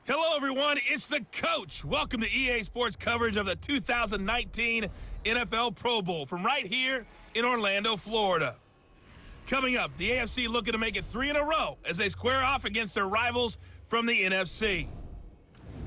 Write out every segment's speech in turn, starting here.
Hello, everyone. It's the coach. Welcome to EA Sports coverage of the 2019 NFL Pro Bowl from right here in Orlando, Florida. Coming up, the AFC looking to make it 3 in a row as they square off against their rivals from the NFC.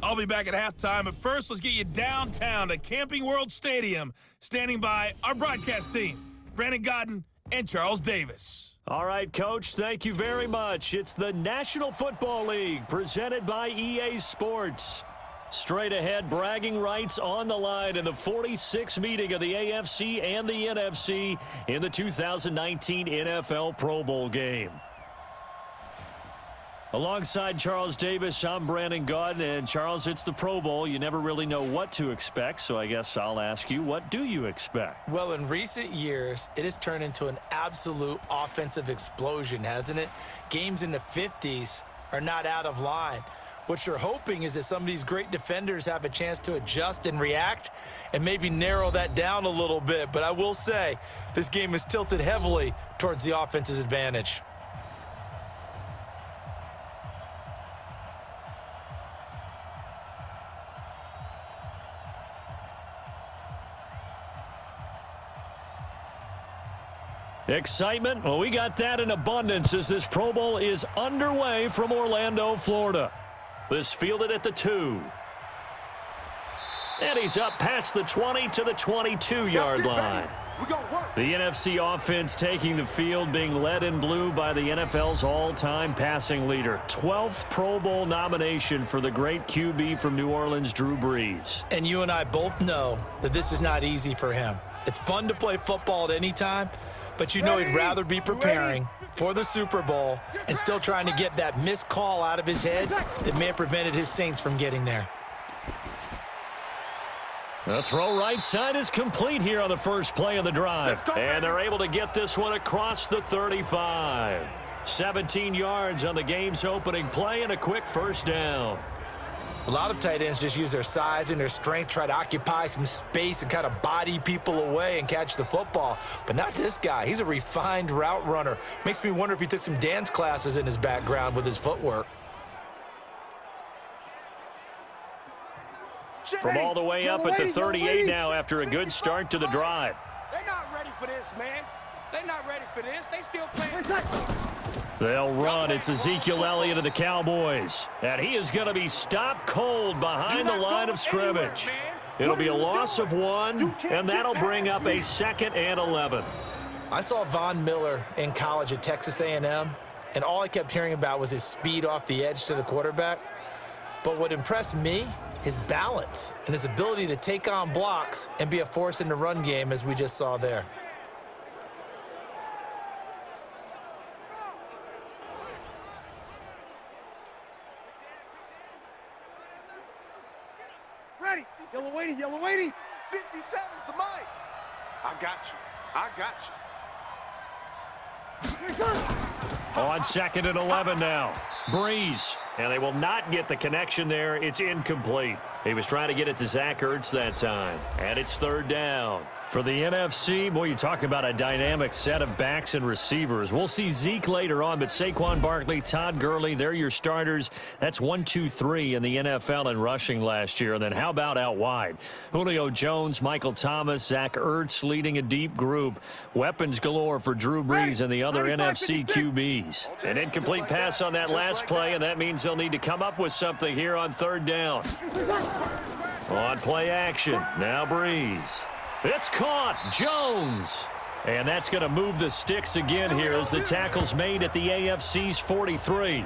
I'll be back at halftime, but first, let's get you downtown to Camping World Stadium. Standing by our broadcast team, Brandon Godden and Charles Davis. All right, Coach, thank you very much. It's the National Football League presented by EA Sports. Straight ahead, bragging rights on the line in the 46th meeting of the AFC and the NFC in the 2019 NFL Pro Bowl game. Alongside Charles Davis, I'm Brandon Godden, and Charles, it's the Pro Bowl. You never really know what to expect, so I guess I'll ask you, what do you expect? Well, in recent years, it has turned into an absolute offensive explosion, hasn't it? Games in the 50s are not out of line. What you're hoping is that some of these great defenders have a chance to adjust and react and maybe narrow that down a little bit. But I will say, this game is tilted heavily towards the offense's advantage. Excitement? Well, we got that in abundance as this Pro Bowl is underway from Orlando, Florida. This fielded at the 2. And he's up past the 20 to the 22-yard line. The NFC offense taking the field, being led in blue by the NFL's all-time passing leader. 12th Pro Bowl nomination for the great QB from New Orleans, Drew Brees. And you and I both know that this is not easy for him. It's fun to play football at any time, but you know he'd rather be preparing for the Super Bowl and still trying to get that missed call out of his head that may have prevented his Saints from getting there. The throw right side is complete here on the first play of the drive. And they're able to get this one across the 35. 17 yards on the game's opening play and a quick first down. A lot of tight ends just use their size and their strength, try to occupy some space and kind of body people away and catch the football. But not this guy. He's a refined route runner. Makes me wonder if he took some dance classes in his background with his footwork. From all the way up at the 38 now after a good start to the drive. They're not ready for this, man. They're not ready for this. They still playing. They'll run. It's Ezekiel Elliott of the Cowboys. And he is going to be stopped cold behind the line of scrimmage. It'll be a loss of 1, and that'll bring up a 2nd and 11. I saw Von Miller in college at Texas A&M, and all I kept hearing about was his speed off the edge to the quarterback. But what impressed me, his balance and his ability to take on blocks and be a force in the run game, as we just saw there. Ready. Yellow waiting. Yellow waiting. 57's the mic. I got you. I got you. On 2nd and 11 now. Brees. And they will not get the connection there. It's incomplete. He was trying to get it to Zach Ertz that time. And it's 3rd down. For the NFC, boy, you talk about a dynamic set of backs and receivers. We'll see Zeke later on, but Saquon Barkley, Todd Gurley, they're your starters. That's 1, 2, 3 in the NFL in rushing last year. And then how about out wide? Julio Jones, Michael Thomas, Zach Ertz leading a deep group. Weapons galore for Drew Brees and the other NFC QBs. An incomplete pass on that last play, and that means they'll need to come up with something here on 3rd down. On play action, now Brees. It's caught. Jones. And that's going to move the sticks again here as the tackle's made at the AFC's 43.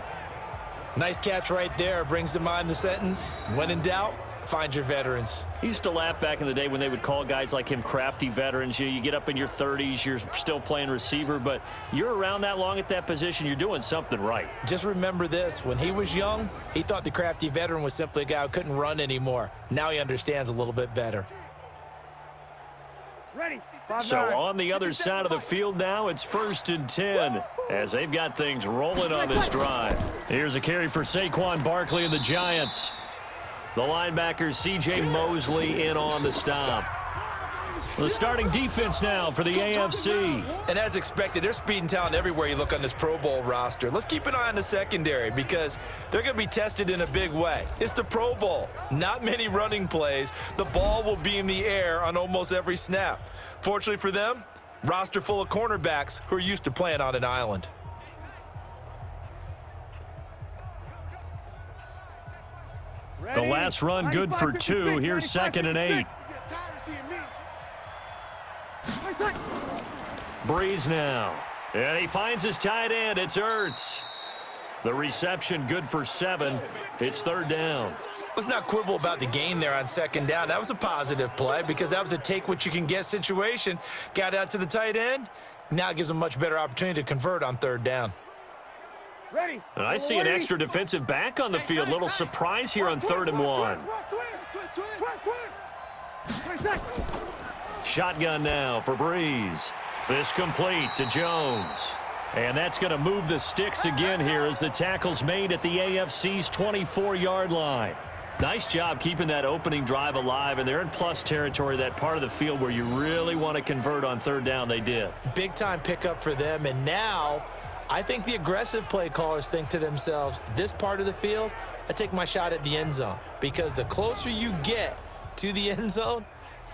Nice catch right there. Brings to mind the sentence, when in doubt, find your veterans. I used to laugh back in the day when they would call guys like him crafty veterans. You get up in your 30s, you're still playing receiver, but you're around that long at that position, you're doing something right. Just remember this. When he was young, he thought the crafty veteran was simply a guy who couldn't run anymore. Now he understands a little bit better. Ready. So on the other side of the field now, it's 1st and 10 as they've got things rolling on this drive. Here's a carry for Saquon Barkley and the Giants. The linebacker C.J. Mosley in on the stop. The starting defense now for the AFC. And as expected, there's speed and talent everywhere you look on this Pro Bowl roster. Let's keep an eye on the secondary because they're going to be tested in a big way. It's the Pro Bowl. Not many running plays. The ball will be in the air on almost every snap. Fortunately for them, roster full of cornerbacks who are used to playing on an island. The last run good for 2. Here's 2nd and 8. Breeze now. And he finds his tight end. It's Ertz. The reception good for 7. It's 3rd down. Let's not quibble about the gain there on 2nd down. That was a positive play because that was a take-what-you-can-get situation. Got out to the tight end. Now it gives him a much better opportunity to convert on 3rd down. Ready. And I see an extra defensive back on the field. Little surprise here on 3rd and 1. Shotgun now for Breeze. This complete to Jones. And that's going to move the sticks again here as the tackle's made at the AFC's 24-yard line. Nice job keeping that opening drive alive, and they're in plus territory, that part of the field where you really want to convert on 3rd down. They did. Big-time pickup for them, and now I think the aggressive play callers think to themselves, this part of the field, I take my shot at the end zone because the closer you get to the end zone,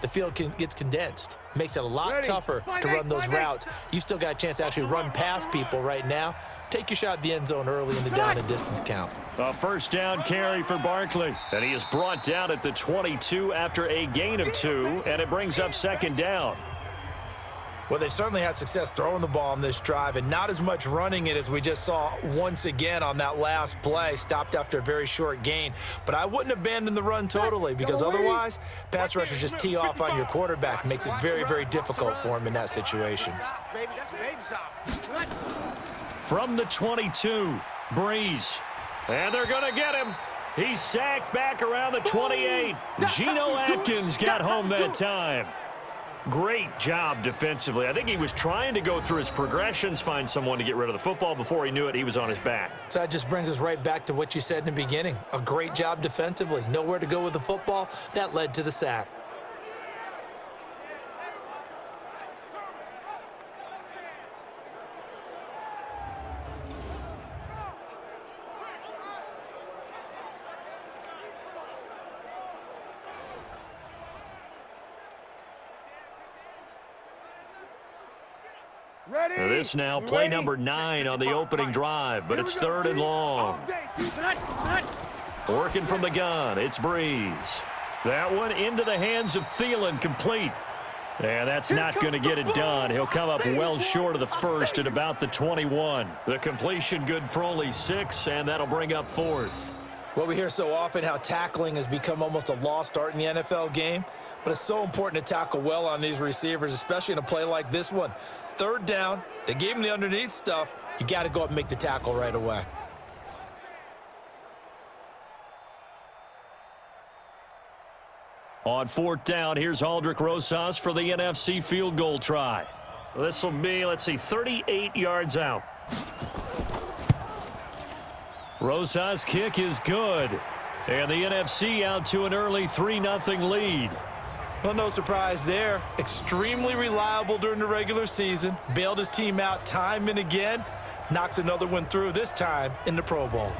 the field gets condensed. Makes it a lot tougher to run those routes. You still got a chance to actually run past people right now. Take your shot at the end zone early in the down and distance count. A 1st down carry for Barkley. And he is brought down at the 22 after a gain of 2, and it brings up 2nd down. Well, they certainly had success throwing the ball on this drive and not as much running it as we just saw once again on that last play. Stopped after a very short gain. But I wouldn't abandon the run totally because otherwise, pass rushers just tee off on your quarterback. Makes it very, very difficult for him in that situation. From the 22, Breeze. And they're going to get him. He's sacked back around the 28. Geno Atkins got home that time. Great job defensively. I think he was trying to go through his progressions, find someone to get rid of the football. Before he knew it, he was on his back. So that just brings us right back to what you said in the beginning. A great job defensively. Nowhere to go with the football. That led to the sack. This now play number 9 on the opening drive, but it's 3rd and long. Working from the gun, it's Breeze. That one into the hands of Thielen, complete. And that's not going to get it done. He'll come up well short of the 1st at about the 21. The completion good for only 6, and that'll bring up 4th. Well, we hear so often how tackling has become almost a lost art in the NFL game, but it's so important to tackle well on these receivers, especially in a play like this one. 3rd down, they gave him the underneath stuff. You got to go up and make the tackle right away. On 4th down, here's Aldrick Rosas for the NFC field goal try. This will be, 38 yards out. Rosas' kick is good. And the NFC out to an early 3-0 lead. Well, no surprise there. Extremely reliable during the regular season. Bailed his team out time and again. Knocks another one through, this time in the Pro Bowl.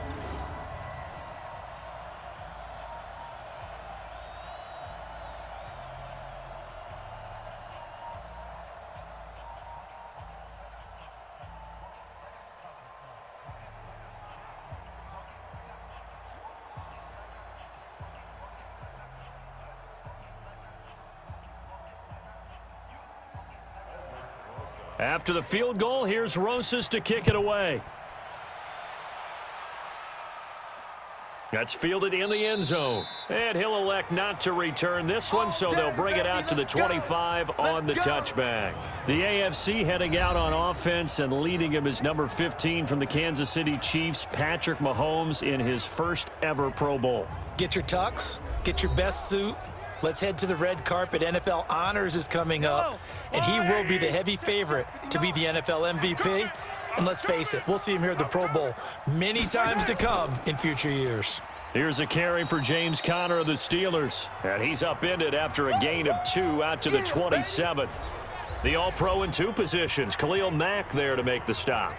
After the field goal, here's Rosas to kick it away. That's fielded in the end zone. And he'll elect not to return this one, so they'll bring it out to the 25 on the touchback. The AFC heading out on offense, and leading him is number 15 from the Kansas City Chiefs, Patrick Mahomes, in his first ever Pro Bowl. Get your tux, get your best suit. Let's head to the red carpet. NFL Honors is coming up, and he will be the heavy favorite to be the NFL MVP. And let's face it, we'll see him here at the Pro Bowl many times to come in future years. Here's a carry for James Conner of the Steelers. And he's upended after a gain of 2 out to the 27. The All-Pro in 2 positions. Khalil Mack there to make the stop.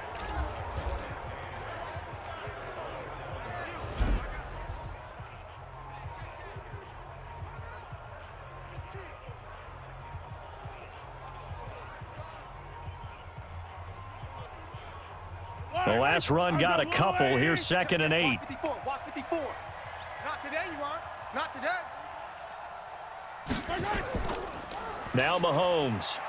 The last run got a couple. Here's 2nd and 8. Watch 54. Not today, you aren't. Not today. Now Mahomes.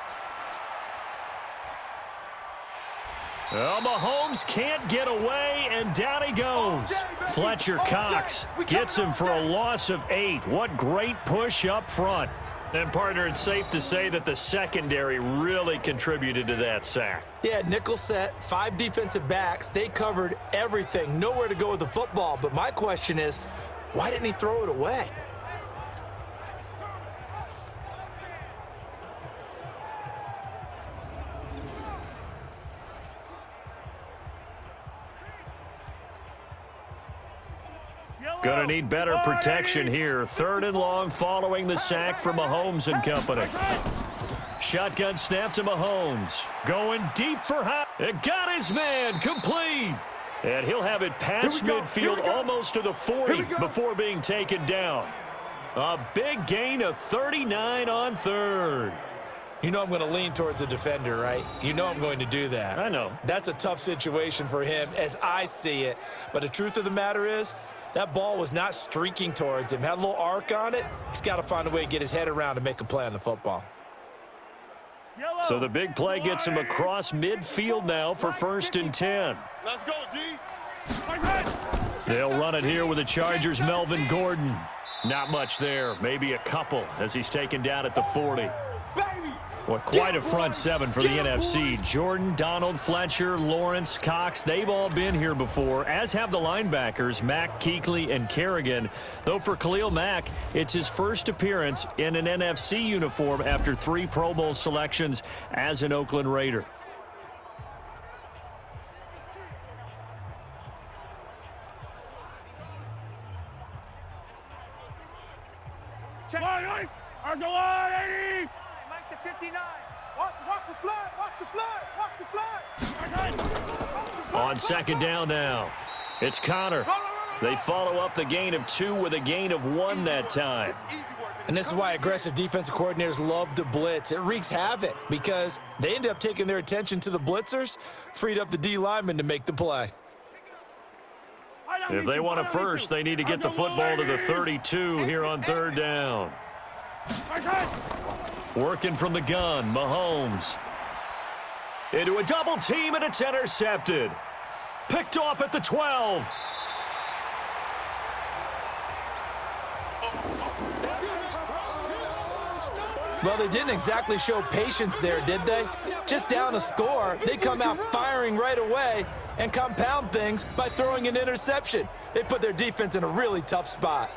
Well, Mahomes can't get away, and down he goes. Fletcher Cox gets him for a loss of 8. What great push up front. And, partner, it's safe to say that the secondary really contributed to that sack. Yeah, nickel set, 5 defensive backs. They covered everything. Nowhere to go with the football. But my question is, why didn't he throw it away? Going to need better protection here. 3rd and long following the sack from Mahomes and company. Shotgun snap to Mahomes. Going deep for high. It got his man complete. And he'll have it past midfield almost to the 40 before being taken down. A big gain of 39 on 3rd. You know I'm going to lean towards the defender, right? You know I'm going to do that. I know. That's a tough situation for him as I see it. But the truth of the matter is, that ball was not streaking towards him. Had a little arc on it. He's got to find a way to get his head around and make a play on the football. So the big play gets him across midfield now for 1st and 10. Let's go, D. They'll run it here with the Chargers' Melvin Gordon. Not much there. Maybe a couple as he's taken down at the 40. Well, quite a front 7 for the NFC. Jordan, Donald, Fletcher, Lawrence, Cox, they've all been here before, as have the linebackers, Mack, Kuechly, and Kerrigan. Though for Khalil Mack, it's his first appearance in an NFC uniform after 3 Pro Bowl selections as an Oakland Raider. Check. Our goal line, 80. Mike to 59. Watch the flood. Watch the flood. Watch the flood. On 2nd down now, it's Conner. They follow up the gain of 2 with a gain of 1 that time. And this is why aggressive defensive coordinators love to blitz. It wreaks havoc because they end up taking their attention to the blitzers, freed up the D lineman to make the play. If they want a first, they need to get the football to the 32 here on 3rd down. Working from the gun, Mahomes. Into a double team, and it's intercepted. Picked off at the 12. Well, they didn't exactly show patience there, did they? Just down a score, they come out firing right away and compound things by throwing an interception. They put their defense in a really tough spot.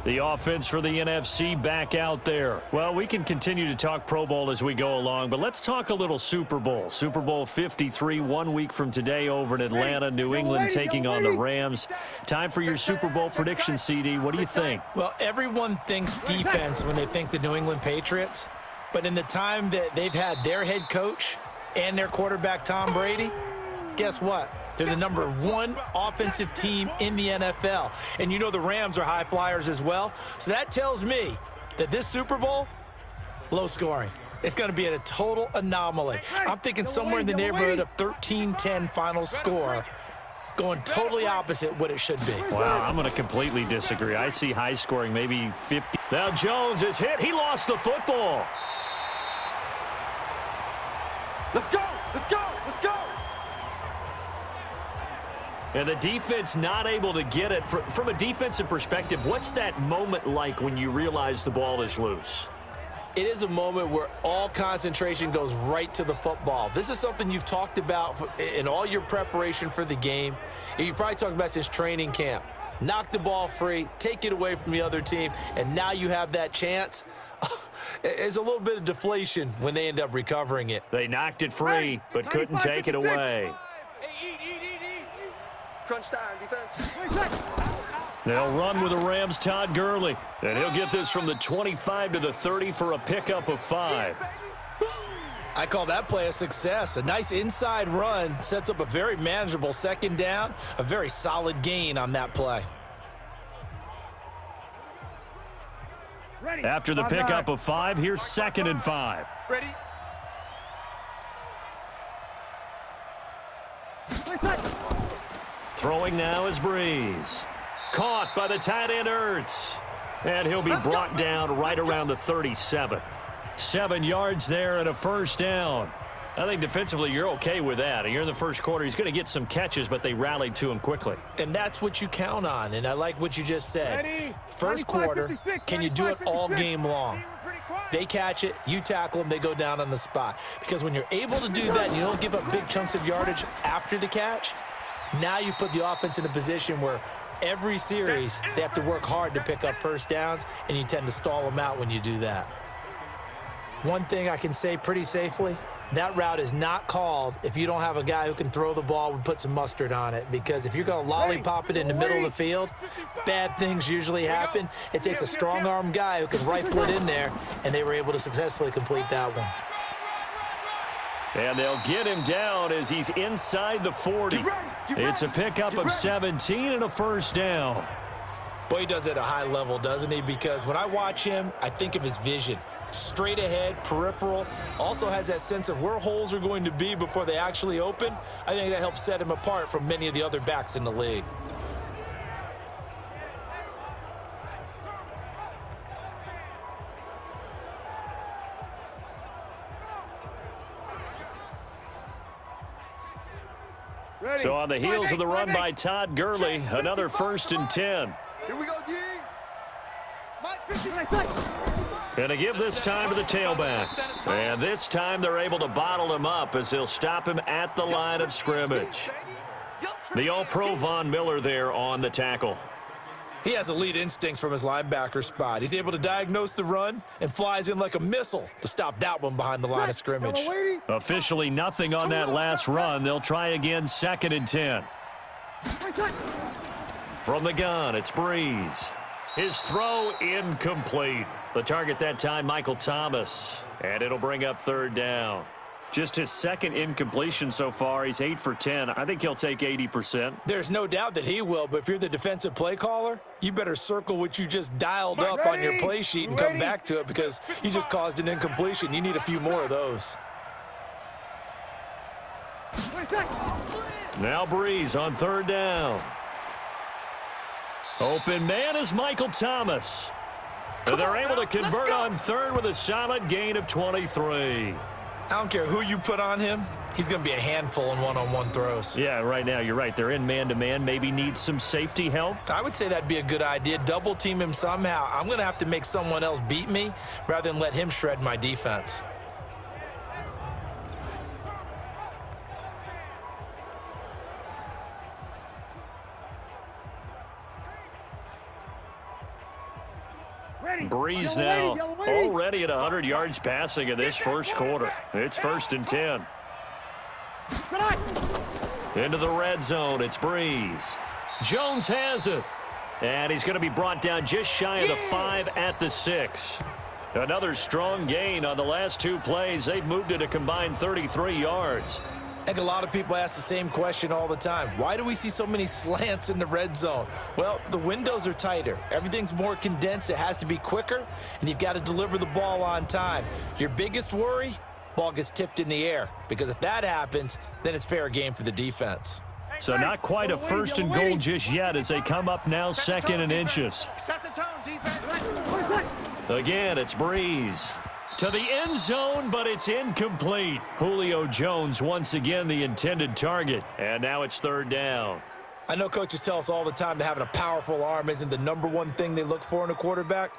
The offense for the NFC back out there. Well, we can continue to talk Pro Bowl as we go along, but let's talk a little Super Bowl. Super Bowl 53, 1 week from today over in Atlanta. New England taking on the Rams. Time for your Super Bowl prediction, CD. What do you think? Well, everyone thinks defense when they think the New England Patriots, but in the time that they've had their head coach and their quarterback, Tom Brady, guess what? They're the #1 offensive team in the NFL. And you know the Rams are high flyers as well. So that tells me that this Super Bowl, low scoring. It's going to be a total anomaly. I'm thinking somewhere in the neighborhood of 13-10 final score, going totally opposite what it should be. Wow, I'm going to completely disagree. I see high scoring, maybe 50. Now Jones is hit. He lost the football. Let's go. Let's go. Let's go. And the defense not able to get it. From a defensive perspective, what's that moment like when you realize the ball is loose? It is a moment where all concentration goes right to the football. This is something you've talked about in all your preparation for the game. And you've probably talked about since training camp. knock the ball free, take it away from the other team, and now you have that chance. It's a little bit of deflation when they end up recovering it. They knocked it free, but couldn't take it away. Eat. Crunch time, defense. They'll run with the Rams' Todd Gurley, and he'll get this from the 25 to the 30 for a pickup of 5. I call that play a success. A nice inside run sets up a very manageable second down, a very solid gain on that play. After the pickup of 5, here's 2nd and 5. Ready? Throwing now is Breeze. Caught by the tight end Ertz. And he'll be brought down right around the 37. 7 yards there and a first down. I think defensively you're okay with that. You're in the first quarter. He's going to get some catches, but they rallied to him quickly. And that's what you count on, and I like what you just said. First quarter, can you do it all game long? They catch it, you tackle them, they go down on the spot. Because when you're able to do that and you don't give up big chunks of yardage after the catch, now you put the offense in a position where every series they have to work hard to pick up first downs, and you tend to stall them out when you do that. One thing I can say pretty safely, that route is not called if you don't have a guy who can throw the ball and put some mustard on it. Because if you're going to lollipop it in the middle of the field, bad things usually happen. It takes a strong-arm guy who can rifle it in there, and they were able to successfully complete that one. And they'll get him down as he's inside the 40. It's a pickup of 17 and a first down. Boy, he does it at a high level, doesn't he? Because when I watch him, I think of his vision. Straight ahead, peripheral, also has that sense of where holes are going to be before they actually open. I think that helps set him apart from many of the other backs in the league. So on the heels of the run by Todd Gurley, another 1st and 10. Here we go, G. Mike, 50. Going to give this time to the tailback. And this time they're able to bottle him up as they'll stop him at the line of scrimmage. The All-Pro Von Miller there on the tackle. He has elite instincts from his linebacker spot. He's able to diagnose the run and flies in like a missile to stop that one behind the line of scrimmage. Officially nothing on that last run. They'll try again, 2nd and 10. From the gun, it's Breeze. His throw incomplete. The target that time, Michael Thomas. And it'll bring up 3rd down. Just his 2nd incompletion so far. He's 8 for 10. I think he'll take 80%. There's no doubt that he will, but if you're the defensive play caller, you better circle what you just dialed up on your play sheet and come back to it because you just caused an incompletion. You need a few more of those. Now Breeze on 3rd down. Open man is Michael Thomas. And they're able to convert on 3rd with a solid gain of 23. I don't care who you put on him. He's going to be a handful in one-on-one throws. Yeah, right now, you're right. They're in man-to-man. Maybe need some safety help. I would say that'd be a good idea. Double team him somehow. I'm going to have to make someone else beat me rather than let him shred my defense. Breeze now already at 100 yards passing in this first quarter. It's 1st and 10. Into the red zone, it's Breeze. Jones has it. And he's going to be brought down just shy of the 5 at the 6. Another strong gain on the last 2 plays. They've moved it a combined 33 yards. I think a lot of people ask the same question all the time. Why do we see so many slants in the red zone? Well, the windows are tighter. Everything's more condensed. It has to be quicker, and you've got to deliver the ball on time. Your biggest worry, ball gets tipped in the air, because if that happens, then it's fair game for the defense. So not quite a 1st and goal just yet as they come up now 2nd and inches. Set the tone, defense. Again, it's Breeze. To the end zone, but it's incomplete. Julio Jones once again the intended target. And now it's 3rd down. I know coaches tell us all the time that having a powerful arm isn't the #1 thing they look for in a quarterback.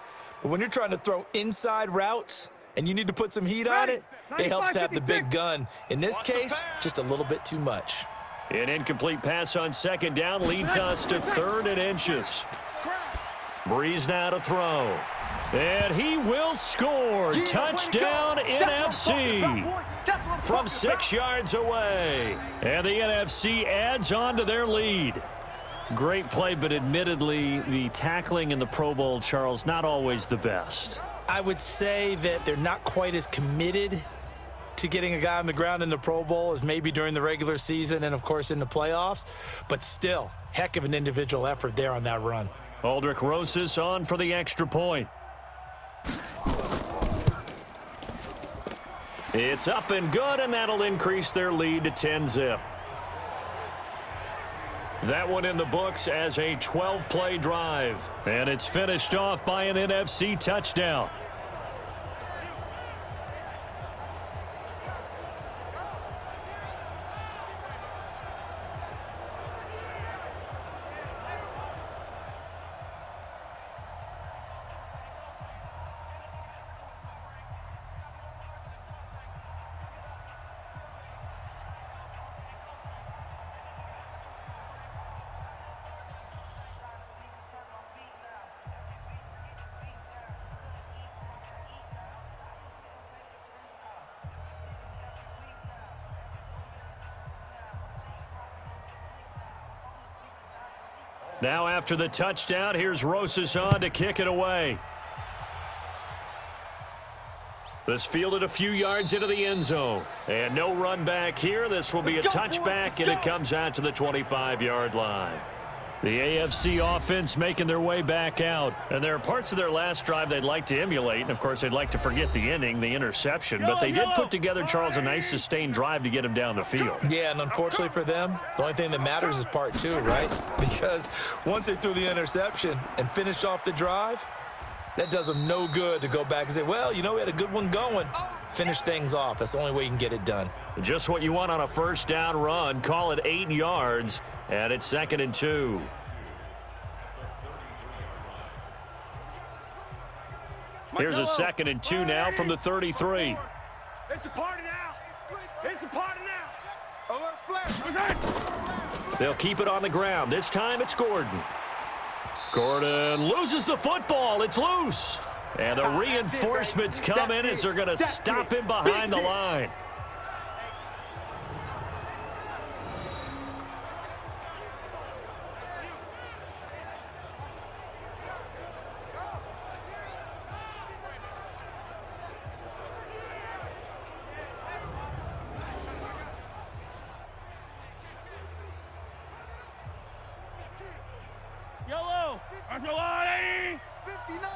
But when you're trying to throw inside routes and you need to put some heat on it, it helps have the big gun. In this case, just a little bit too much. An incomplete pass on second down leads us to 3rd and inches. Breeze now to throw. And he will score. Touchdown NFC from 6 yards away. And the NFC adds on to their lead. Great play, but admittedly, the tackling in the Pro Bowl, Charles, not always the best. I would say that they're not quite as committed to getting a guy on the ground in the Pro Bowl as maybe during the regular season and, of course, in the playoffs. But still, heck of an individual effort there on that run. Aldrich Rosas on for the extra point. It's up and good, and that'll increase their lead to 10-zip. That one in the books as a 12-play drive. And it's finished off by an NFC touchdown. Now after the touchdown, here's Rosas on to kick it away. This fielded a few yards into the end zone. And no run back here. This will be a touchback, and it comes out to the 25-yard line. The AFC offense making their way back out. And there are parts of their last drive they'd like to emulate. And, of course, they'd like to forget the inning, the interception. But they did put together, Charles, a nice sustained drive to get him down the field. Yeah, and unfortunately for them, the only thing that matters is part 2, right? Because once they threw the interception and finished off the drive, that does them no good to go back and say, well, you know, we had a good one going. Finish things off. That's the only way you can get it done. Just what you want on a first down run. Call it 8 yards, and it's 2nd and 2. Here's a 2nd and 2 now from the 33. It's a party now. It's a party now. Alert flash. They'll keep it on the ground. This time it's Gordon. Gordon loses the football. It's loose. And the reinforcements come in as they're going to stop him behind the line. Yellow. 59.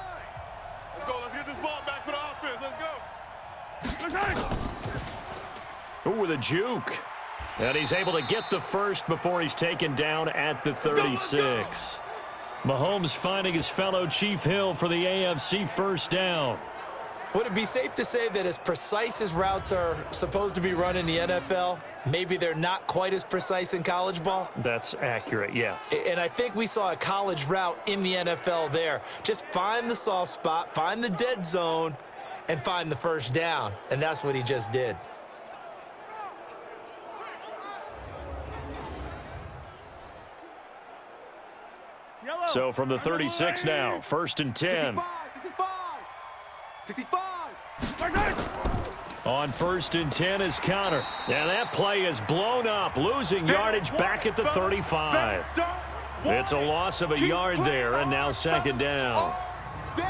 Let's go. Let's get this ball back for the offense. Let's go. Ooh, with a juke. And he's able to get the first before he's taken down at the 36. Mahomes finding his fellow Chief Hill for the AFC first down. Would it be safe to say that as precise as routes are supposed to be run in the NFL, maybe they're not quite as precise in college ball? That's accurate, yeah. And I think we saw a college route in the NFL there. Just find the soft spot, find the dead zone, and find the first down. And that's what he just did. So from the 36 now, 1st and 10. 65. On 1st and 10 is Connor. And that play is blown up, losing yardage back at the 35. It's a loss of a yard there, and now 2nd down.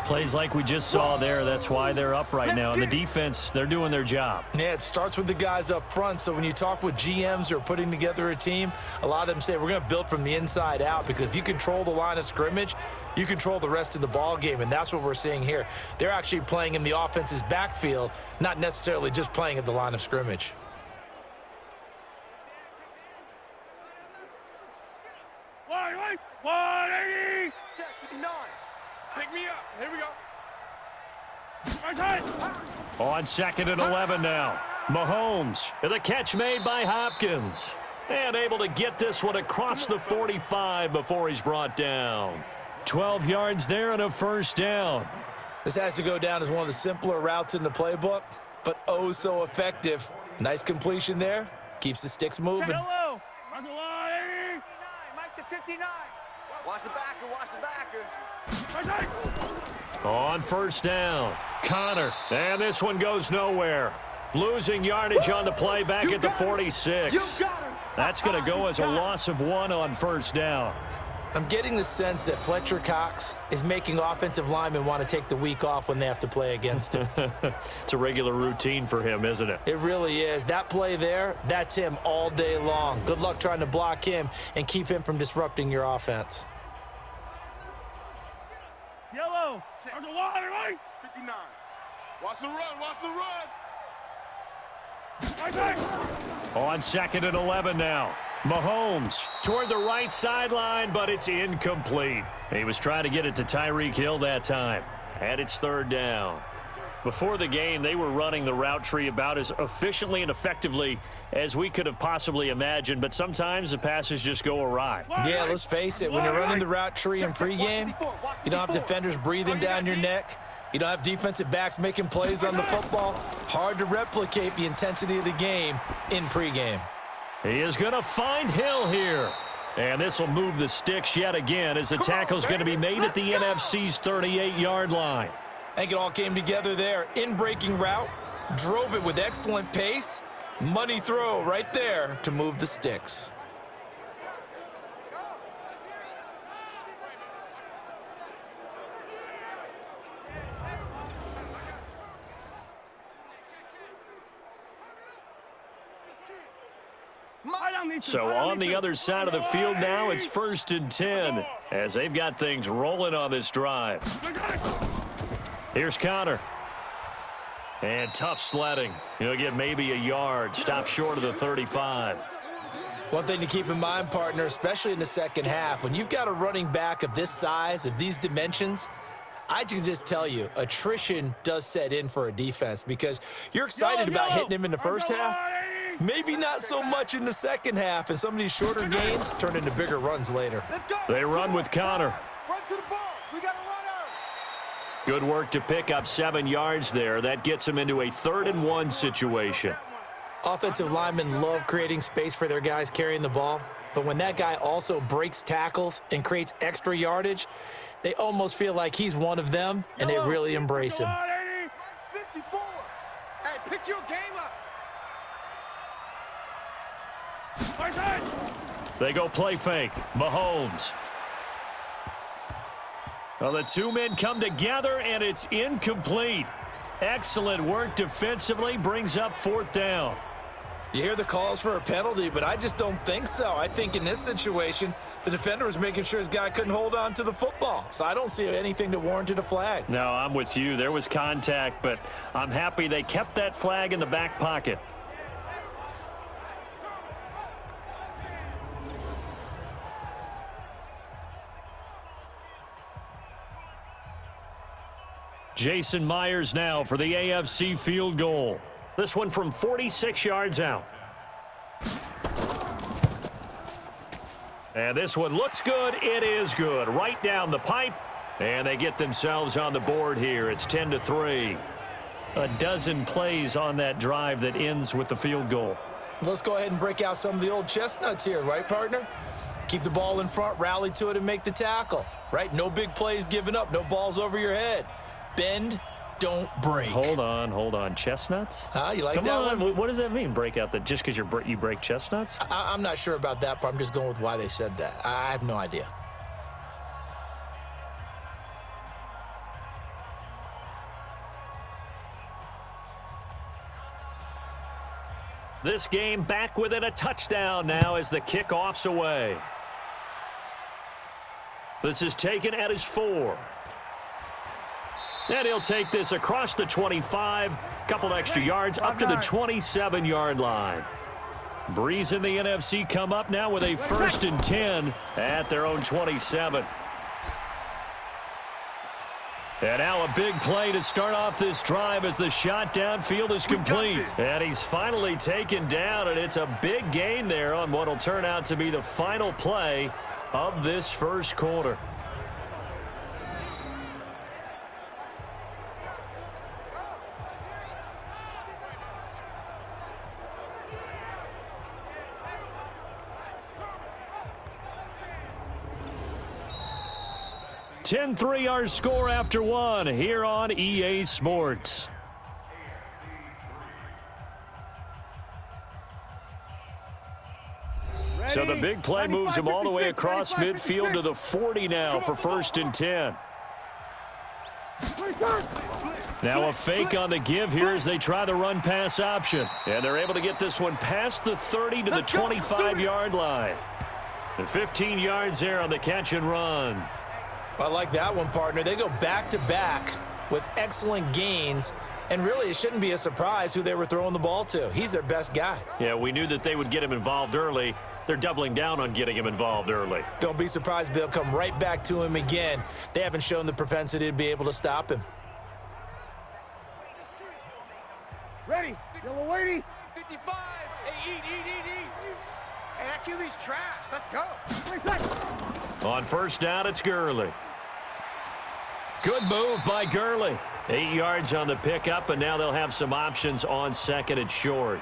Plays like we just saw there, that's why they're up right now. And the defense, they're doing their job. Yeah, it starts with the guys up front. So when you talk with GMs who are putting together a team, a lot of them say we're going to build from the inside out, because if you control the line of scrimmage, you control the rest of the ball game, and that's what we're seeing here. They're actually playing in the offense's backfield, not necessarily just playing at the line of scrimmage. Wide, 180. Check 59. Pick me up. Here we go. Right side. On 2nd and 11 now. Mahomes, and the catch made by Hopkins. And able to get this one across the 45 before he's brought down. 12 yards there and a first down. This has to go down as one of the simpler routes in the playbook, but oh so effective. Nice completion there. Keeps the sticks moving. Hello. backer, watch the backer. On first down, Connor. And this one goes nowhere. Losing yardage on the play back at the 46. That's going to go as a loss of 1 on first down. I'm getting the sense that Fletcher Cox is making offensive linemen want to take the week off when they have to play against him. It's a regular routine for him, isn't it? It really is. That play there, that's him all day long. Good luck trying to block him and keep him from disrupting your offense. Yellow. There's a wide right. 59. Watch the run. Watch the run. Right back. On 2nd and 11 now. Mahomes toward the right sideline, but it's incomplete. He was trying to get it to Tyreek Hill that time. And it's 3rd down. Before the game, they were running the route tree about as efficiently and effectively as we could have possibly imagined, but sometimes the passes just go awry. Yeah, let's face it. When you're running the route tree in pregame, you don't have defenders breathing down your neck. You don't have defensive backs making plays on the football. Hard to replicate the intensity of the game in pregame. He is going to find Hill here. And this will move the sticks yet again as the tackle's going to be made at the NFC's 38-yard line. I think it all came together there. In-breaking route, drove it with excellent pace. Money throw right there to move the sticks. So on the other side of the field now, it's 1st and 10 as they've got things rolling on this drive. Here's Connor. And tough sledding. He'll get maybe a yard. Stop short of the 35. One thing to keep in mind, partner, especially in the second half, when you've got a running back of this size, of these dimensions, I can just tell you, attrition does set in for a defense because you're excited about hitting him in the first half. Maybe not so much in the second half, and some of these shorter gains turn into bigger runs later. They run with Connor. Run to the ball. We got a runner. Good work to pick up 7 yards there. That gets them into a 3rd and 1 situation. Offensive linemen love creating space for their guys carrying the ball, but when that guy also breaks tackles and creates extra yardage, they almost feel like he's one of them, and they really embrace him. 54. Hey, pick your game up. They go play fake. Mahomes. Well, the 2 men come together, and it's incomplete. Excellent work defensively. Brings up 4th down. You hear the calls for a penalty, but I just don't think so. I think in this situation, the defender was making sure his guy couldn't hold on to the football. So I don't see anything that warranted a flag. No, I'm with you. There was contact, but I'm happy they kept that flag in the back pocket. Jason Myers now for the AFC field goal. This one from 46 yards out. And this one looks good. It is good. Right down the pipe. And they get themselves on the board here. It's 10-3. A dozen plays on that drive that ends with the field goal. Let's go ahead and break out some of the old chestnuts here, right, partner? Keep the ball in front, rally to it, and make the tackle, right? No big plays given up, no balls over your head. Bend, don't break. Hold on. Chestnuts? You like Come that on. one? What does that mean, break out? That just because you break chestnuts? I'm not sure about that, but I'm just going with why they said that. I have no idea. This game back within a touchdown now as the kickoff's away. This is taken at his 4. And he'll take this across the 25, couple extra yards up to the 27-yard line. Breeze and the NFC come up now with a 1st and 10 at their own 27. And now a big play to start off this drive as the shot downfield is complete. And he's finally taken down, and it's a big gain there on what will turn out to be the final play of this first quarter. 10-3 our score after one here on EA Sports. So the big play moves him all the way across midfield to the 40 now for 1st and 10. Now a fake on the give here as they try the run-pass option. And they're able to get this one past the 30 to the 25-yard line. And 15 yards there on the catch and run. I like that one, partner. They go back-to-back with excellent gains. And really, it shouldn't be a surprise who they were throwing the ball to. He's their best guy. Yeah, we knew that they would get him involved early. They're doubling down on getting him involved early. Don't be surprised they'll come right back to him again. They haven't shown the propensity to be able to stop him. Ready. Yellow lady. 55. Hey, eat. Hey, that QB's trash. Let's go. On 1st down, it's Gurley. Good move by Gurley. 8 yards on the pickup, and now they'll have some options on 2nd and short.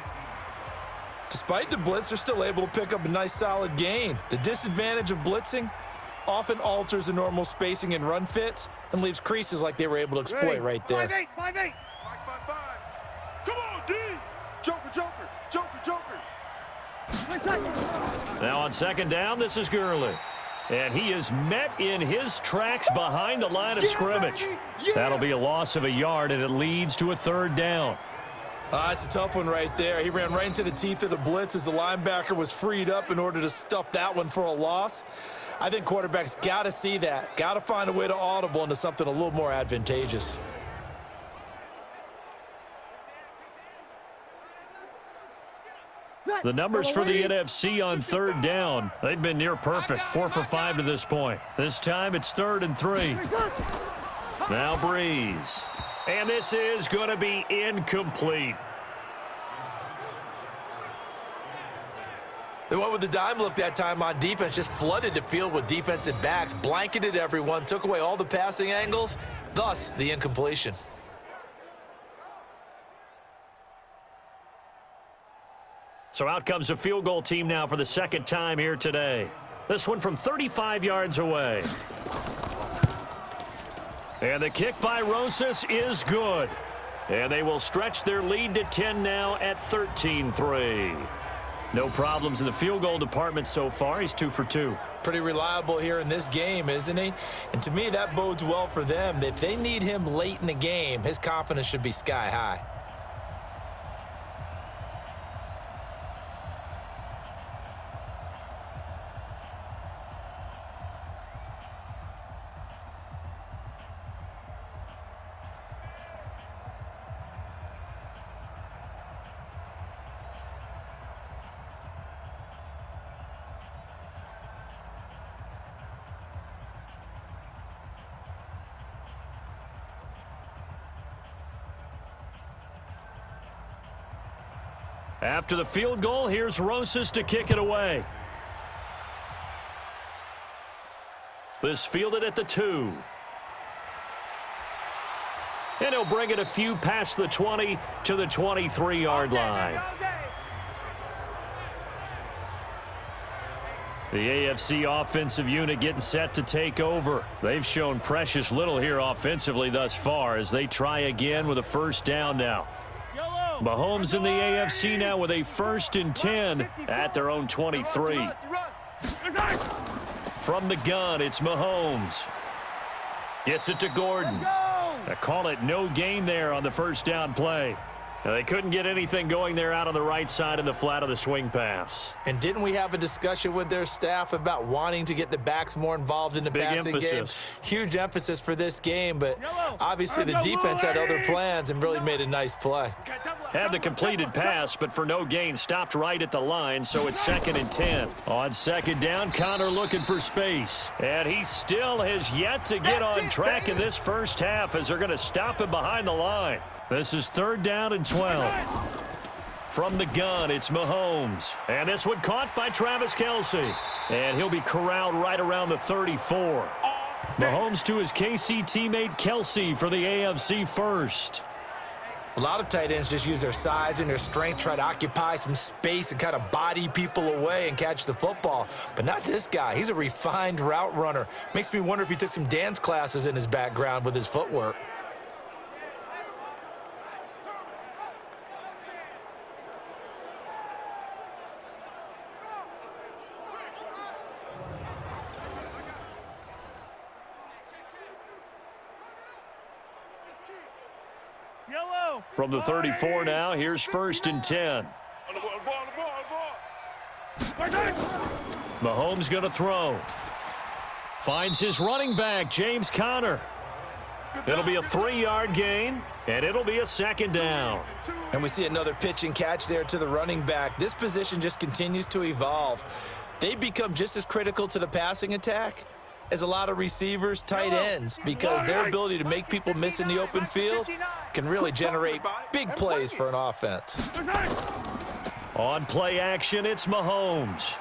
Despite the blitz, they're still able to pick up a nice solid gain. The disadvantage of blitzing often alters the normal spacing and run fits and leaves creases like they were able to exploit right there. 5-8. 5-5. Come on, D. Joker. Now on 2nd down, this is Gurley. And he is met in his tracks behind the line of scrimmage. That'll be a loss of a yard, and it leads to a 3rd down. It's a tough one right there. He ran right into the teeth of the blitz as the linebacker was freed up in order to stuff that one for a loss. I think quarterbacks got to see that. Got to find a way to audible into something a little more advantageous. The numbers for the NFC on 3rd down, they've been near perfect. 4 for 5 to this point. This time it's 3rd and 3. Now Breeze. And this is going to be incomplete. They went with the dime look that time on defense, just flooded the field with defensive backs, blanketed everyone, took away all the passing angles, thus the incompletion. So out comes a field goal team now for the 2nd time here today. This one from 35 yards away. And the kick by Rosas is good. And they will stretch their lead to 10 now at 13-3. No problems in the field goal department so far. He's 2 for 2. Pretty reliable here in this game, isn't he? And to me, that bodes well for them. If they need him late in the game, his confidence should be sky high. After the field goal, here's Rosas to kick it away. This fielded at the 2. And he'll bring it a few past the 20 to the 23-yard line. The AFC offensive unit getting set to take over. They've shown precious little here offensively thus far as they try again with a 1st down now. Mahomes in the AFC now with a 1st and 10 at their own 23. From the gun, it's Mahomes. Gets it to Gordon. I call it no gain there on the 1st down play. Now, they couldn't get anything going there out on the right side in the flat of the swing pass. And didn't we have a discussion with their staff about wanting to get the backs more involved in the passing game? Huge emphasis for this game, but obviously the defense had other plans and really made a nice play. Had the completed pass, but for no gain, stopped right at the line, so it's 2nd and 10. On 2nd down, Connor looking for space. And he still has yet to get on track in this first half as they're going to stop him behind the line. This is 3rd down and 12. From the gun, it's Mahomes. And this one caught by Travis Kelce. And he'll be corralled right around the 34. Mahomes to his KC teammate Kelce for the AFC first. A lot of tight ends just use their size and their strength, try to occupy some space and kind of body people away and catch the football. But not this guy. He's a refined route runner. Makes me wonder if he took some dance classes in his background with his footwork. From the 34 now, here's 1st and 10. Mahomes going to throw. Finds his running back, James Conner. It'll be a 3-yard gain, and it'll be a 2nd down. And we see another pitch and catch there to the running back. This position just continues to evolve. They become just as critical to the passing attack as a lot of receivers, tight ends, because their ability to make people miss in the open field can really generate big plays for an offense. On play action, it's Mahomes.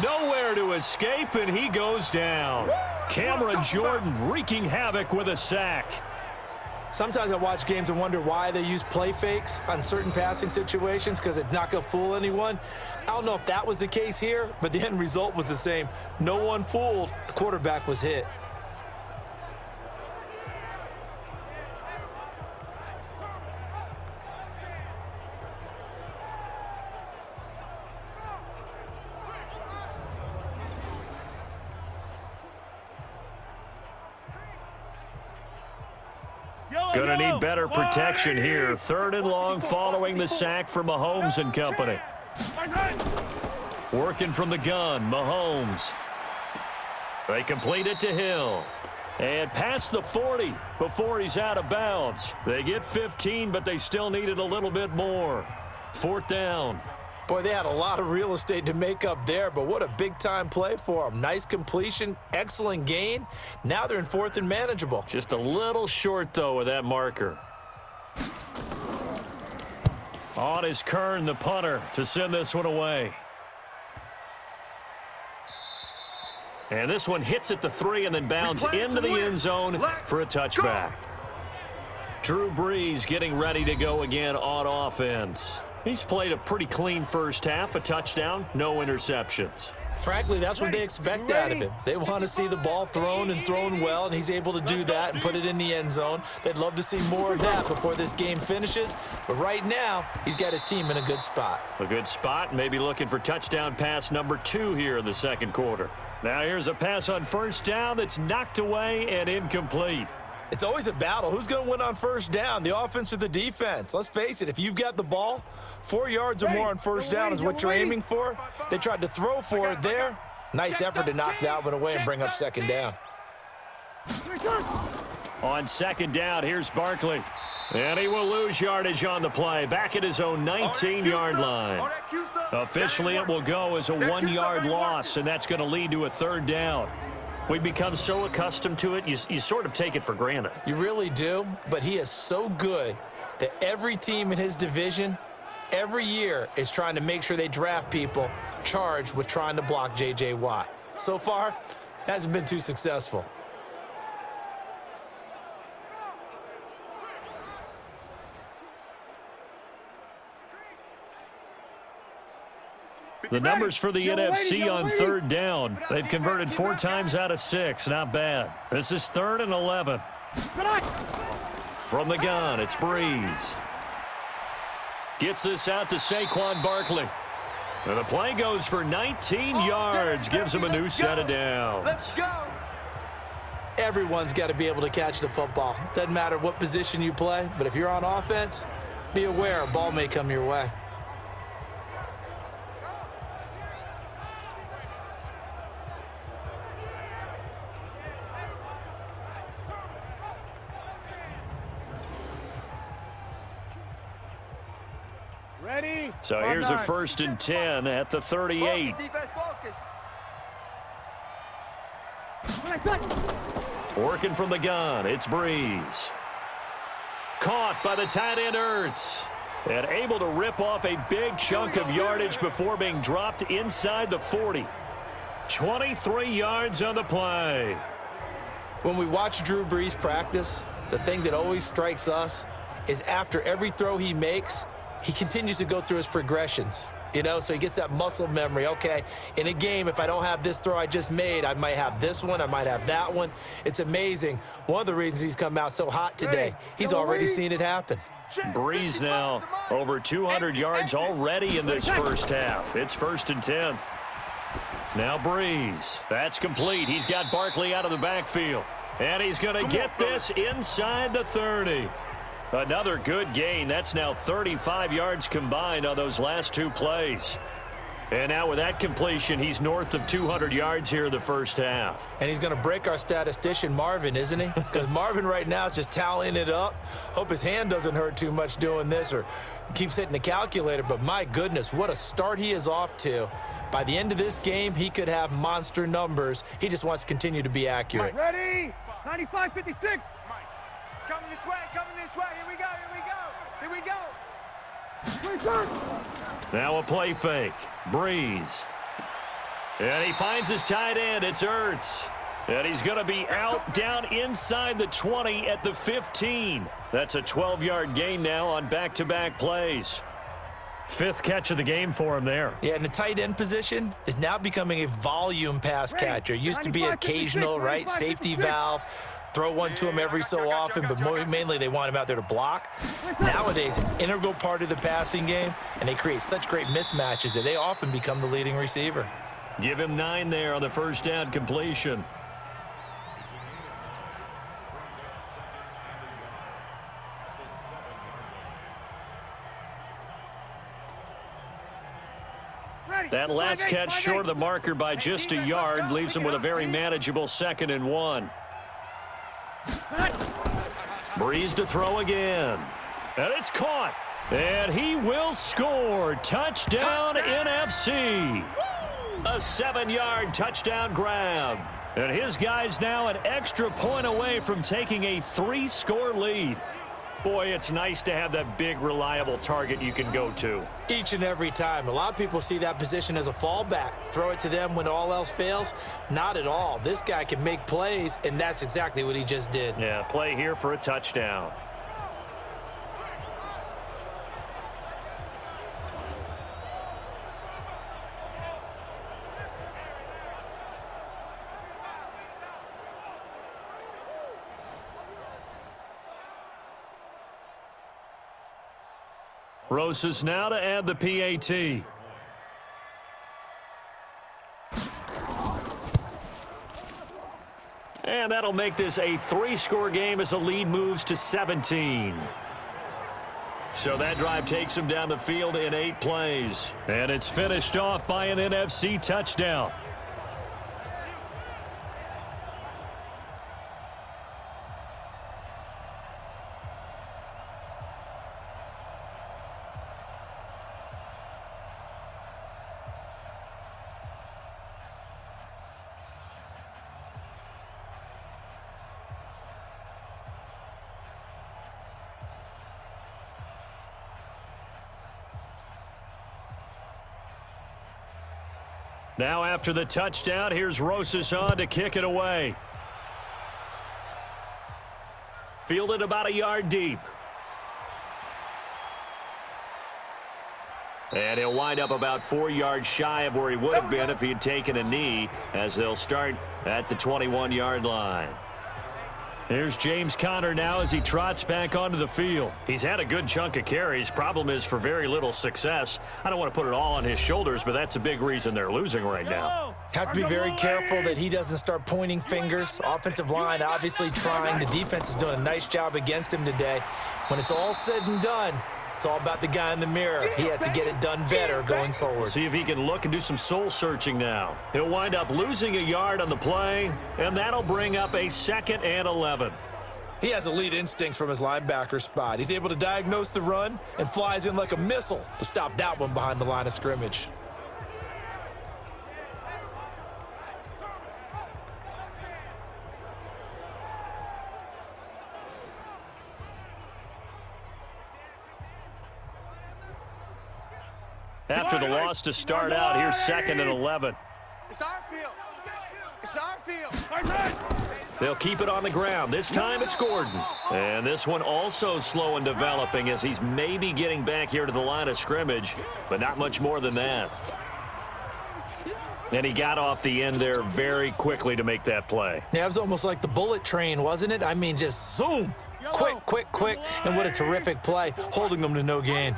Nowhere to escape, and he goes down. Cameron Jordan wreaking havoc with a sack. Sometimes I watch games and wonder why they use play fakes on certain passing situations, because it's not going to fool anyone. I don't know if that was the case here, but the end result was the same. No one fooled. The quarterback was hit. Gonna need better protection here. 3rd and long following the sack for Mahomes and company. Working from the gun, Mahomes. They complete it to Hill. And past the 40 before he's out of bounds. They get 15, but they still needed a little bit more. 4th down. Boy, they had a lot of real estate to make up there, but what a big-time play for them. Nice completion, excellent gain. Now they're in 4th and manageable. Just a little short, though, with that marker. On is Kern, the punter, to send this one away. And this one hits at the 3 and then bounds into the end zone for a touchback. Drew Brees getting ready to go again on offense. He's played a pretty clean first half, a touchdown, no interceptions. Frankly, that's what they expect out of him. They want to see the ball thrown and thrown well, and he's able to do that and put it in the end zone. They'd love to see more of that before this game finishes, but right now, he's got his team in a good spot. A good spot, maybe looking for touchdown pass number 2 here in the 2nd quarter. Now here's a pass on 1st down that's knocked away and incomplete. It's always a battle. Who's going to win on 1st down, the offense or the defense? Let's face it, if you've got the ball, 4 yards or more on 1st down is what you're aiming for. They tried to throw for it there. Nice effort to knock that one away and bring up 2nd down. On 2nd down, here's Barkley. And he will lose yardage on the play, back at his own 19-yard line. Officially, it will go as a 1-yard loss, and that's going to lead to a 3rd down. We've become so accustomed to it, you sort of take it for granted. You really do, but he is so good that every team in his division every year is trying to make sure they draft people charged with trying to block J.J. Watt. So far, hasn't been too successful. The numbers for the NFC on 3rd down. They've converted 4 times out of 6. Not bad. This is 3rd and 11. From the gun, it's Brees. Gets this out to Saquon Barkley. And the play goes for 19 yards. Gives him a new set of downs. Let's go. Everyone's got to be able to catch the football. Doesn't matter what position you play, but if you're on offense, be aware a ball may come your way. Ready? So here's a 1st and 10 at the 38. Working from the gun, it's Brees. Caught by the tight end Ertz. And able to rip off a big chunk of yardage before being dropped inside the 40. 23 yards on the play. When we watch Drew Brees practice, the thing that always strikes us is after every throw he makes, he continues to go through his progressions. You know, so he gets that muscle memory. Okay, in a game, if I don't have this throw I just made, I might have this one, I might have that one. It's amazing. One of the reasons he's come out so hot today, he's already seen it happen. Breeze now over 200 yards already in this first half. It's 1st and 10. Now Breeze. That's complete. He's got Barkley out of the backfield. And he's going to get this inside the 30. Another good gain. That's now 35 yards combined on those last 2 plays. And now with that completion, he's north of 200 yards here in the first half. And he's going to break our statistician, Marvin, isn't he? Because Marvin right now is just tallying it up. Hope his hand doesn't hurt too much doing this or keeps hitting the calculator. But my goodness, what a start he is off to. By the end of this game, he could have monster numbers. He just wants to continue to be accurate. Ready? 95, 56. It's coming this way, coming this way. Here we go, here we go, here we go. Now a play fake. Breeze. And he finds his tight end. It's Ertz. And he's going to be out down inside the 20 at the 15. That's a 12-yard gain now on back-to-back plays. 5th catch of the game for him there. Yeah, and the tight end position is now becoming a volume pass catcher. Used to be occasional, right, safety valve. Throw one to him every so often, but mainly they want him out there to block. Nowadays, an integral part of the passing game, and they create such great mismatches that they often become the leading receiver. Give him 9 there on the first down completion. That last catch short of the marker by just a yard leaves him with a very manageable 2nd and 1. Breeze to throw again. And it's caught. And he will score. Touchdown NFC. A 7-yard touchdown grab. And his guy's now an extra point away from taking a 3-score lead. Boy, it's nice to have that big, reliable target you can go to. Each and every time. A lot of people see that position as a fallback. Throw it to them when all else fails. Not at all. This guy can make plays, and that's exactly what he just did. Yeah, play here for a touchdown. Rosas now to add the PAT. And that'll make this a 3-score game as the lead moves to 17. So that drive takes him down the field in 8 plays. And it's finished off by an NFC touchdown. Now after the touchdown, here's Rosas on to kick it away. Fielded about a yard deep. And he'll wind up about 4 yards shy of where he would have been if he had taken a knee, as they'll start at the 21-yard line. Here's James Conner now as he trots back onto the field. He's had a good chunk of carries. Problem is for very little success. I don't want to put it all on his shoulders, but that's a big reason they're losing right now. Have to be very careful that he doesn't start pointing fingers. Offensive line obviously trying. The defense is doing a nice job against him today. When it's all said and done, it's all about the guy in the mirror. He has to get it done better going forward. See if he can look and do some soul searching now. He'll wind up losing a yard on the play, and that'll bring up a 2nd and 11. He has elite instincts from his linebacker spot. He's able to diagnose the run and flies in like a missile to stop that one behind the line of scrimmage. After the loss to start out, here's 2nd and 11. It's our field. It's our field. They'll keep it on the ground. This time it's Gordon. And this one also slow in developing as he's maybe getting back here to the line of scrimmage, but not much more than that. And he got off the end there very quickly to make that play. Yeah, it was almost like the bullet train, wasn't it? I mean, just zoom. Quick, quick, quick. And what a terrific play, holding them to no gain.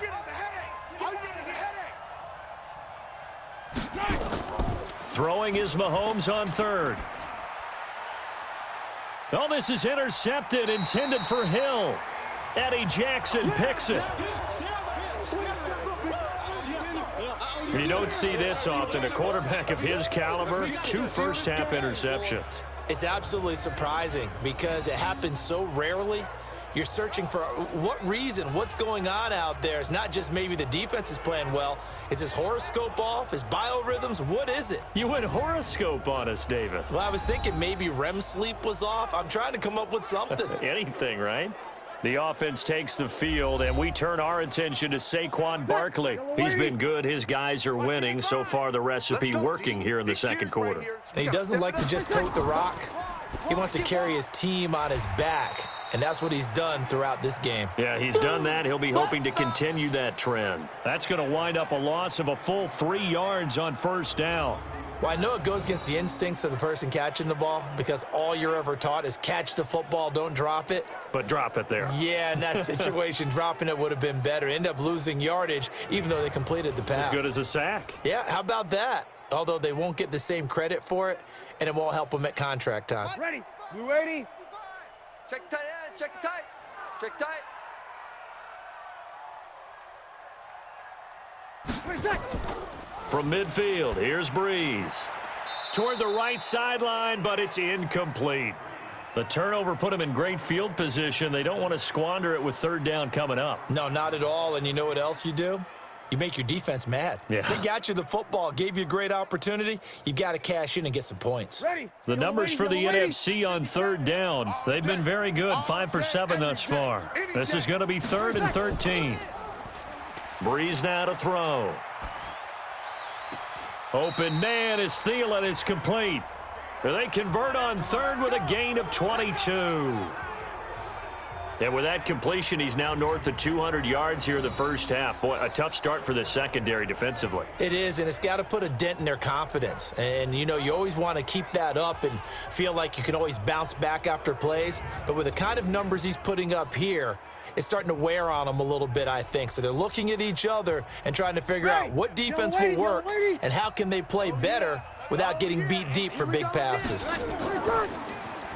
Throwing is Mahomes on third. Oh, this is intercepted, intended for Hill. Eddie Jackson picks it. You don't see this often. A quarterback of his caliber, 2 first-half interceptions. It's absolutely surprising because it happens so rarely. You're searching for what reason, what's going on out there. It's not just maybe the defense is playing well. Is his horoscope off? His biorhythms? What is it? You went horoscope on us, Davis. Well, I was thinking maybe REM sleep was off. I'm trying to come up with something. Anything, right? The offense takes the field, and we turn our attention to Saquon Barkley. He's been good. His guys are winning. So far, the recipe working here in the second quarter. And he doesn't like to just tote the rock. He wants to carry his team on his back, and that's what he's done throughout this game. Yeah, he's done that. He'll be hoping to continue that trend. That's going to wind up a loss of a full 3 yards on first down. Well, I know it goes against the instincts of the person catching the ball because all you're ever taught is catch the football, don't drop it. But drop it there. Yeah, in that situation, dropping it would have been better. End up losing yardage, even though they completed the pass. As good as a sack. Yeah, how about that? Although they won't get the same credit for it, and it won't help them at contract time. Ready. Blue 80. Check tight end. Check tight. Check tight. From midfield, here's Breeze. Toward the right sideline, but it's incomplete. The turnover put him in great field position. They don't want to squander it with third down coming up. No, not at all. And you know what else you do? You make your defense mad. Yeah. They got you the football, gave you a great opportunity. You got to cash in and get some points. Ready. The numbers for the NFC on third down, they've been very good, 5 for 7 thus far. This is going to be 3rd and 13. Breeze now to throw. Open man is Thielen. It's complete. They convert on third with a gain of 22. And with that completion, he's now north of 200 yards here in the first half. Boy, a tough start for the secondary defensively. It is, and it's got to put a dent in their confidence. And, you know, you always want to keep that up and feel like you can always bounce back after plays. But with the kind of numbers he's putting up here, it's starting to wear on them a little bit, I think. So they're looking at each other and trying to figure out what defense will work and how can they play better without getting beat deep for big passes.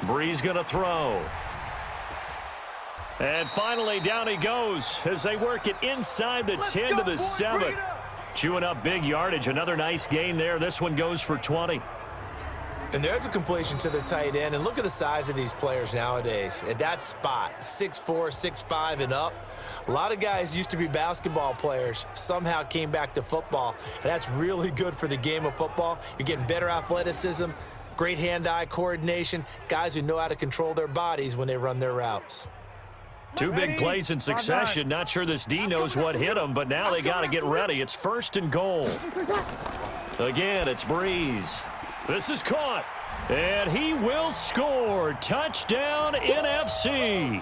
Breeze going to throw. And finally, down he goes as they work it inside the 10 to the 7. Chewing up big yardage. Another nice gain there. This one goes for 20. And there's a completion to the tight end. And look at the size of these players nowadays. At that spot, 6'4", 6'5", and up. A lot of guys used to be basketball players, somehow came back to football. And that's really good for the game of football. You're getting better athleticism, great hand-eye coordination, guys who know how to control their bodies when they run their routes. 2 big plays in succession. Not sure this D knows what hit him, but now they got to get ready. It's 1st and goal. Again, it's Breeze. This is caught, and he will score. Touchdown, NFC.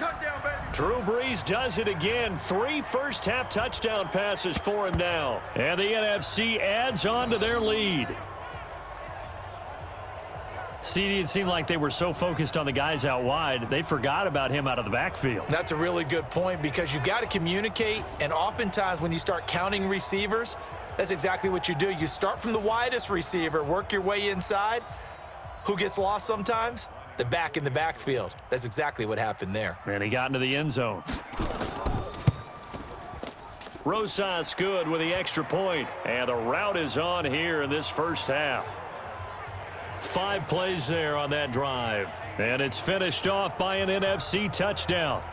Drew Brees does it again. 3 first-half touchdown passes for him now. And the NFC adds on to their lead. CD, it seemed like they were so focused on the guys out wide, they forgot about him out of the backfield. That's a really good point because you've got to communicate, and oftentimes when you start counting receivers, that's exactly what you do. You start from the widest receiver, work your way inside. Who gets lost sometimes? The back in the backfield. That's exactly what happened there. And he got into the end zone. Rosas good with the extra point, and the route is on here in this first half. 5 plays there on that drive, and it's finished off by an NFC touchdown.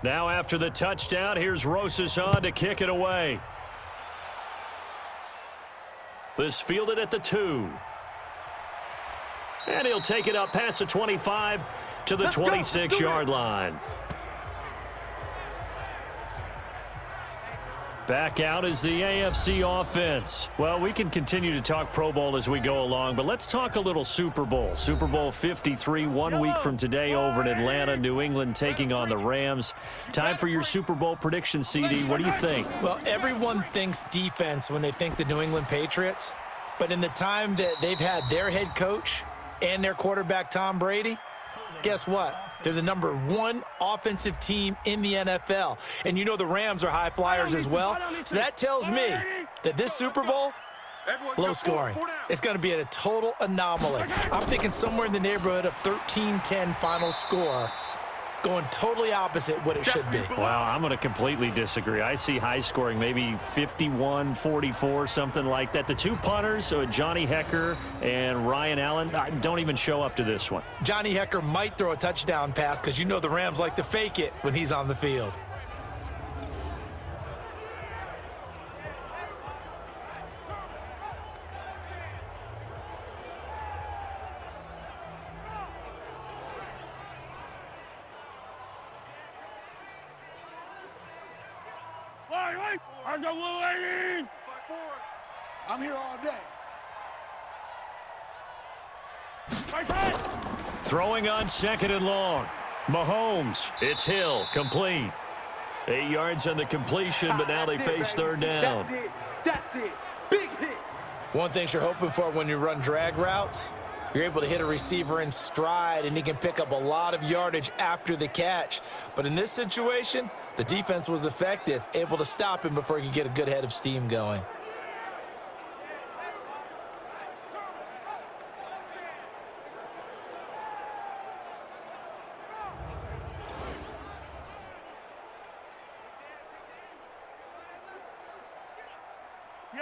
Now after the touchdown, here's Rosas on to kick it away. This fielded at the 2. And he'll take it up past the 25 to the 26-yard line. Back out is the AFC offense. Well, we can continue to talk Pro Bowl as we go along, but let's talk a little Super Bowl. Super Bowl 53, 1 week from today over in Atlanta, New England taking on the Rams. Time for your Super Bowl prediction, CD. What do you think? Well, everyone thinks defense when they think the New England Patriots, but in the time that they've had their head coach and their quarterback, Tom Brady, guess what? They're the #1 offensive team in the NFL. And you know the Rams are high flyers as well. So that tells me that this Super Bowl, low scoring. It's going to be a total anomaly. I'm thinking somewhere in the neighborhood of 13-10 final score, going totally opposite what it should be. Well, I'm going to completely disagree. I see high scoring, maybe 51-44, something like that. The two punters, Johnny Hecker and Ryan Allen, don't even show up to this one. Johnny Hecker might throw a touchdown pass because you know the Rams like to fake it when he's on the field. I'm here all day. Throwing on 2nd and long. Mahomes, it's Hill, complete. 8 yards on the completion, but now they face 3rd down. That's it. Big hit. One thing you're hoping for when you run drag routes, you're able to hit a receiver in stride, and he can pick up a lot of yardage after the catch. But in this situation, the defense was effective, able to stop him before he could get a good head of steam going.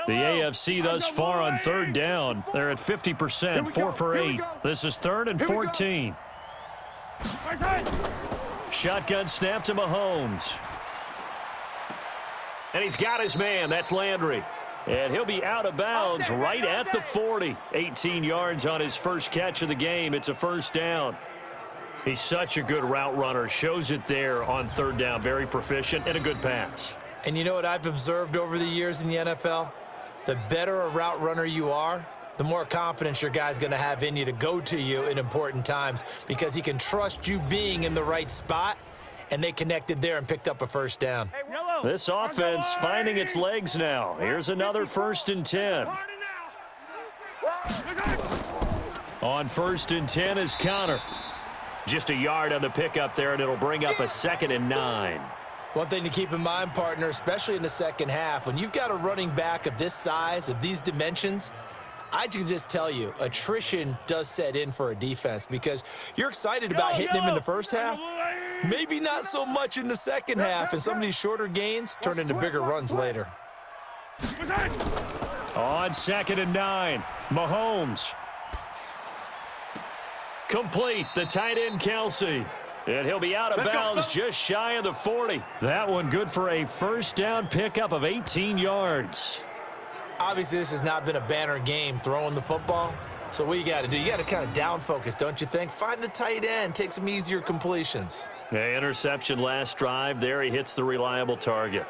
The AFC thus far on 3rd down. They're at 50%, 4 for 8. This is 3rd and 14. Shotgun snap to Mahomes. And he's got his man. That's Landry. And he'll be out of bounds right at the 40. 18 yards on his first catch of the game. It's a 1st down. He's such a good route runner. Shows it there on 3rd down. Very proficient and a good pass. And you know what I've observed over the years in the NFL? The better a route runner you are, the more confidence your guy's going to have in you to go to you in important times because he can trust you being in the right spot, and they connected there and picked up a 1st down. This offense finding its legs now. Here's another 1st and 10. On 1st and 10 is Connor. Just a yard on the pickup there, and it'll bring up a 2nd and 9. One thing to keep in mind, partner, especially in the second half, when you've got a running back of this size, of these dimensions, I can just tell you, attrition does set in for a defense because you're excited about hitting him in the first half, maybe not so much in the second half, and some of these shorter gains turn into bigger runs later. On 2nd and 9, Mahomes. Complete, the tight end, Kelsey. And he'll be out of bounds just shy of the 40. That one good for a 1st down pickup of 18 yards. Obviously, this has not been a banner game throwing the football. So what you got to do, you got to kind of down focus, don't you think? Find the tight end, take some easier completions. Yeah, interception last drive. There he hits the reliable target.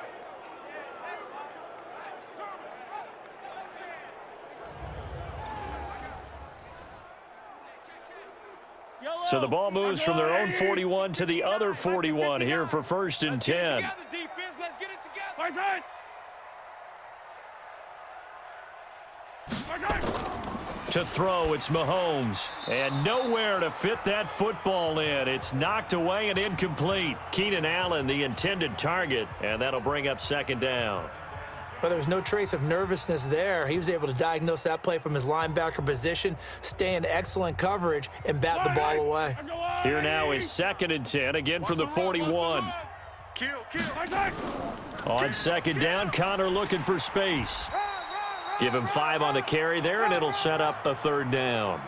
So the ball moves from their own 41 to the other 41 here for 1st and 10. To throw, it's Mahomes. And nowhere to fit that football in. It's knocked away and incomplete. Keenan Allen, the intended target, and that'll bring up 2nd down. But there was no trace of nervousness there. He was able to diagnose that play from his linebacker position, stay in excellent coverage, and bat the ball away. Here now is 2nd and 10, again from the 41. On 2nd down, Connor looking for space. Give him 5 on the carry there, and it'll set up a 3rd down.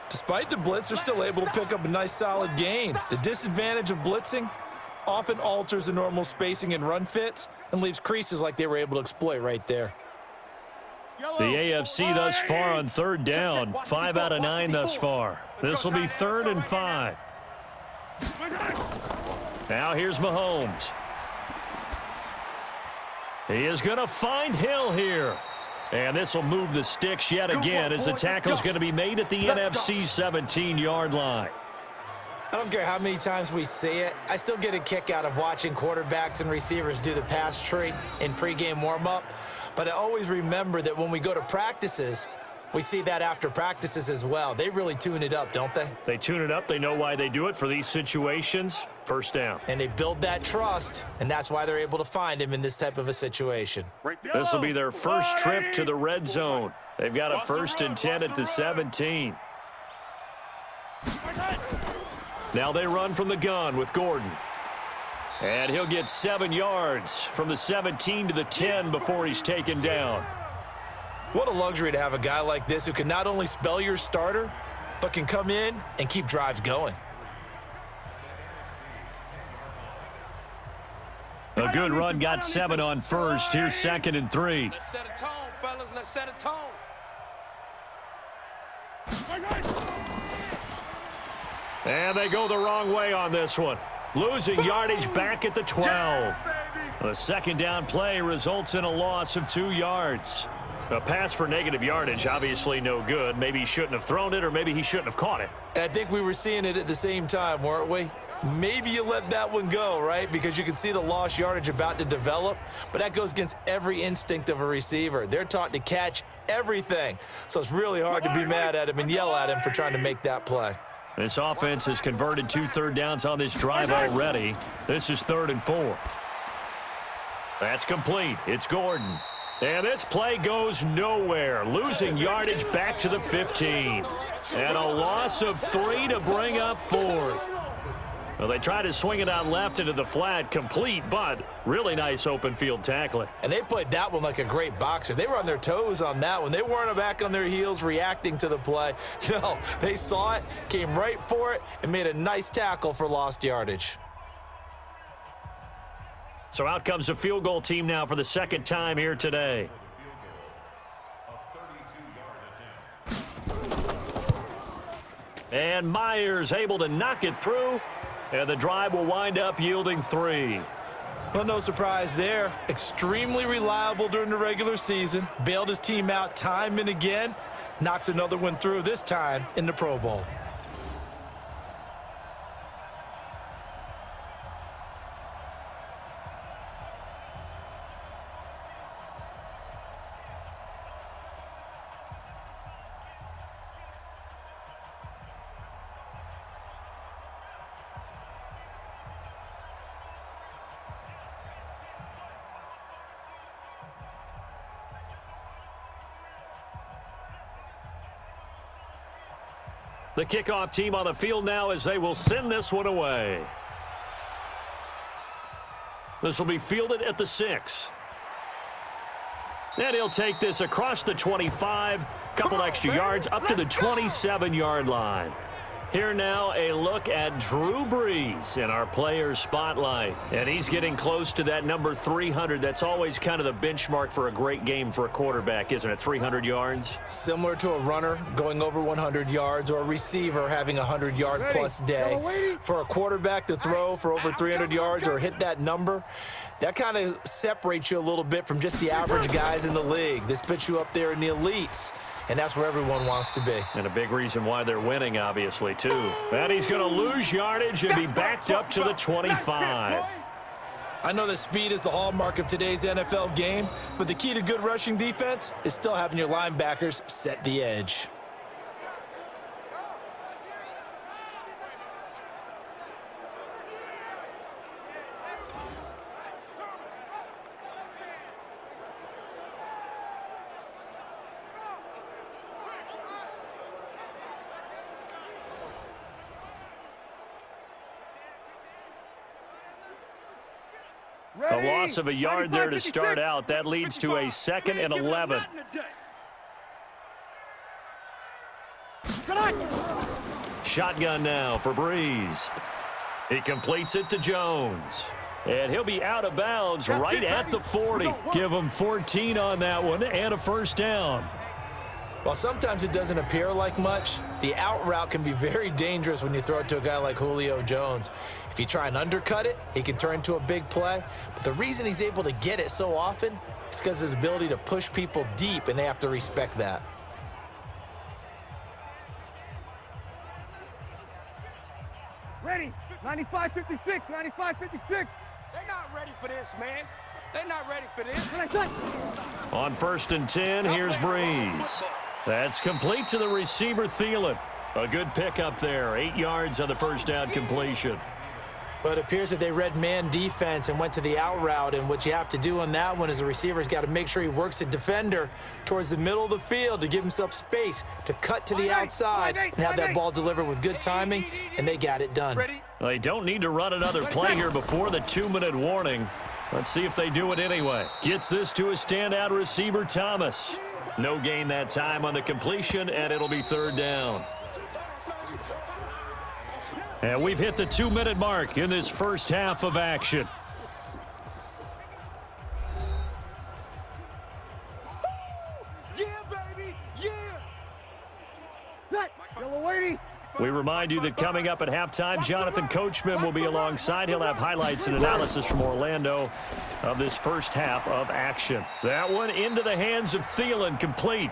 Despite the blitz, they're still able to pick up a nice solid gain. The disadvantage of blitzing, often alters the normal spacing and run fits and leaves creases like they were able to exploit right there. The AFC thus far on third down, 5 out of 9 thus far. This will be 3rd and 5. Now here's Mahomes. He is going to find Hill here. And this will move the sticks yet again as the tackle's going to be made at the NFC 17-yard line. I don't care how many times we see it. I still get a kick out of watching quarterbacks and receivers do the pass tree in pregame warm-up. But I always remember that when we go to practices, we see that after practices as well. They really tune it up, don't they? They tune it up. They know why they do it for these situations. First down. And they build that trust, and that's why they're able to find him in this type of a situation. This will be their first trip to the red zone. They've got a 1st and 10 at the 17. Now they run from the gun with Gordon. And he'll get 7 yards from the 17 to the 10 before he's taken down. What a luxury to have a guy like this who can not only spell your starter, but can come in and keep drives going. A good run got 7 on first. Here's 2nd and 3. Let's set a tone, fellas. Let's set a tone. And they go the wrong way on this one. Losing yardage back at the 12. The 2nd down play results in a loss of 2 yards. A pass for negative yardage, obviously no good. Maybe he shouldn't have thrown it, or maybe he shouldn't have caught it. And I think we were seeing it at the same time, weren't we? Maybe you let that one go, right? Because you can see the lost yardage about to develop, but that goes against every instinct of a receiver. They're taught to catch everything. So it's really hard to be mad at him and yell at him for trying to make that play. This offense has converted 2 third downs on this drive already. This is 3rd and 4. That's complete. It's Gordon. And this play goes nowhere. Losing yardage back to the 15. And a loss of 3 to bring up 4th. Well, they tried to swing it out left into the flat, complete, but really nice open field tackling. And they played that one like a great boxer. They were on their toes on that one. They weren't back on their heels reacting to the play. No, they saw it, came right for it, and made a nice tackle for lost yardage. So out comes a field goal team now for the 2nd time here today. And Myers able to knock it through. And the drive will wind up yielding 3. Well, no surprise there. Extremely reliable during the regular season. Bailed his team out time and again. Knocks another one through, this time in the Pro Bowl. The kickoff team on the field now as they will send this one away. This will be fielded at the 6. And he'll take this across the 25, couple extra yards up to the 27-yard line. Here now, a look at Drew Brees in our players spotlight. And he's getting close to that number 300. That's always kind of the benchmark for a great game for a quarterback, isn't it? 300 yards? Similar to a runner going over 100 yards or a receiver having a 100-yard-plus day. For a quarterback to throw for over 300 yards or hit that number, that kind of separates you a little bit from just the average guys in the league. This puts you up there in the elites. And that's where everyone wants to be. And a big reason why they're winning, obviously, too. And he's going to lose yardage and be backed up to the 25. I know that speed is the hallmark of today's NFL game, but the key to good rushing defense is still having your linebackers set the edge. A loss of a yard there to start out. That leads to a 2nd and 11. Shotgun now for Brees. He completes it to Jones. And he'll be out of bounds right at the 40. Give him 14 on that one and a first down. While sometimes it doesn't appear like much, the out route can be very dangerous when you throw it to a guy like Julio Jones. If you try and undercut it, he can turn into a big play. But the reason he's able to get it so often is because of his ability to push people deep, and they have to respect that. Ready. 95-56. 95-56. They're not ready for this, man. They're not ready for this. On 1st and 10, here's Breeze. That's complete to the receiver, Thielen. A good pickup there. 8 yards on the first down completion. But it appears that they read man defense and went to the out route, and what you have to do on that one is the receiver's got to make sure he works the defender towards the middle of the field to give himself space to cut to the outside and have that ball delivered with good timing, and they got it done. They don't need to run another play here before the 2-minute warning. Let's see if they do it anyway. Gets this to a standout receiver, Thomas. No gain that time on the completion, and it'll be 3rd down. And we've hit the 2-minute mark in this first half of action. Yeah, baby. Yeah. Set. Yellow lady. We remind you that coming up at halftime, Jonathan Coachman will be alongside. He'll have highlights and analysis from Orlando of this first half of action. That one into the hands of Thielen, complete.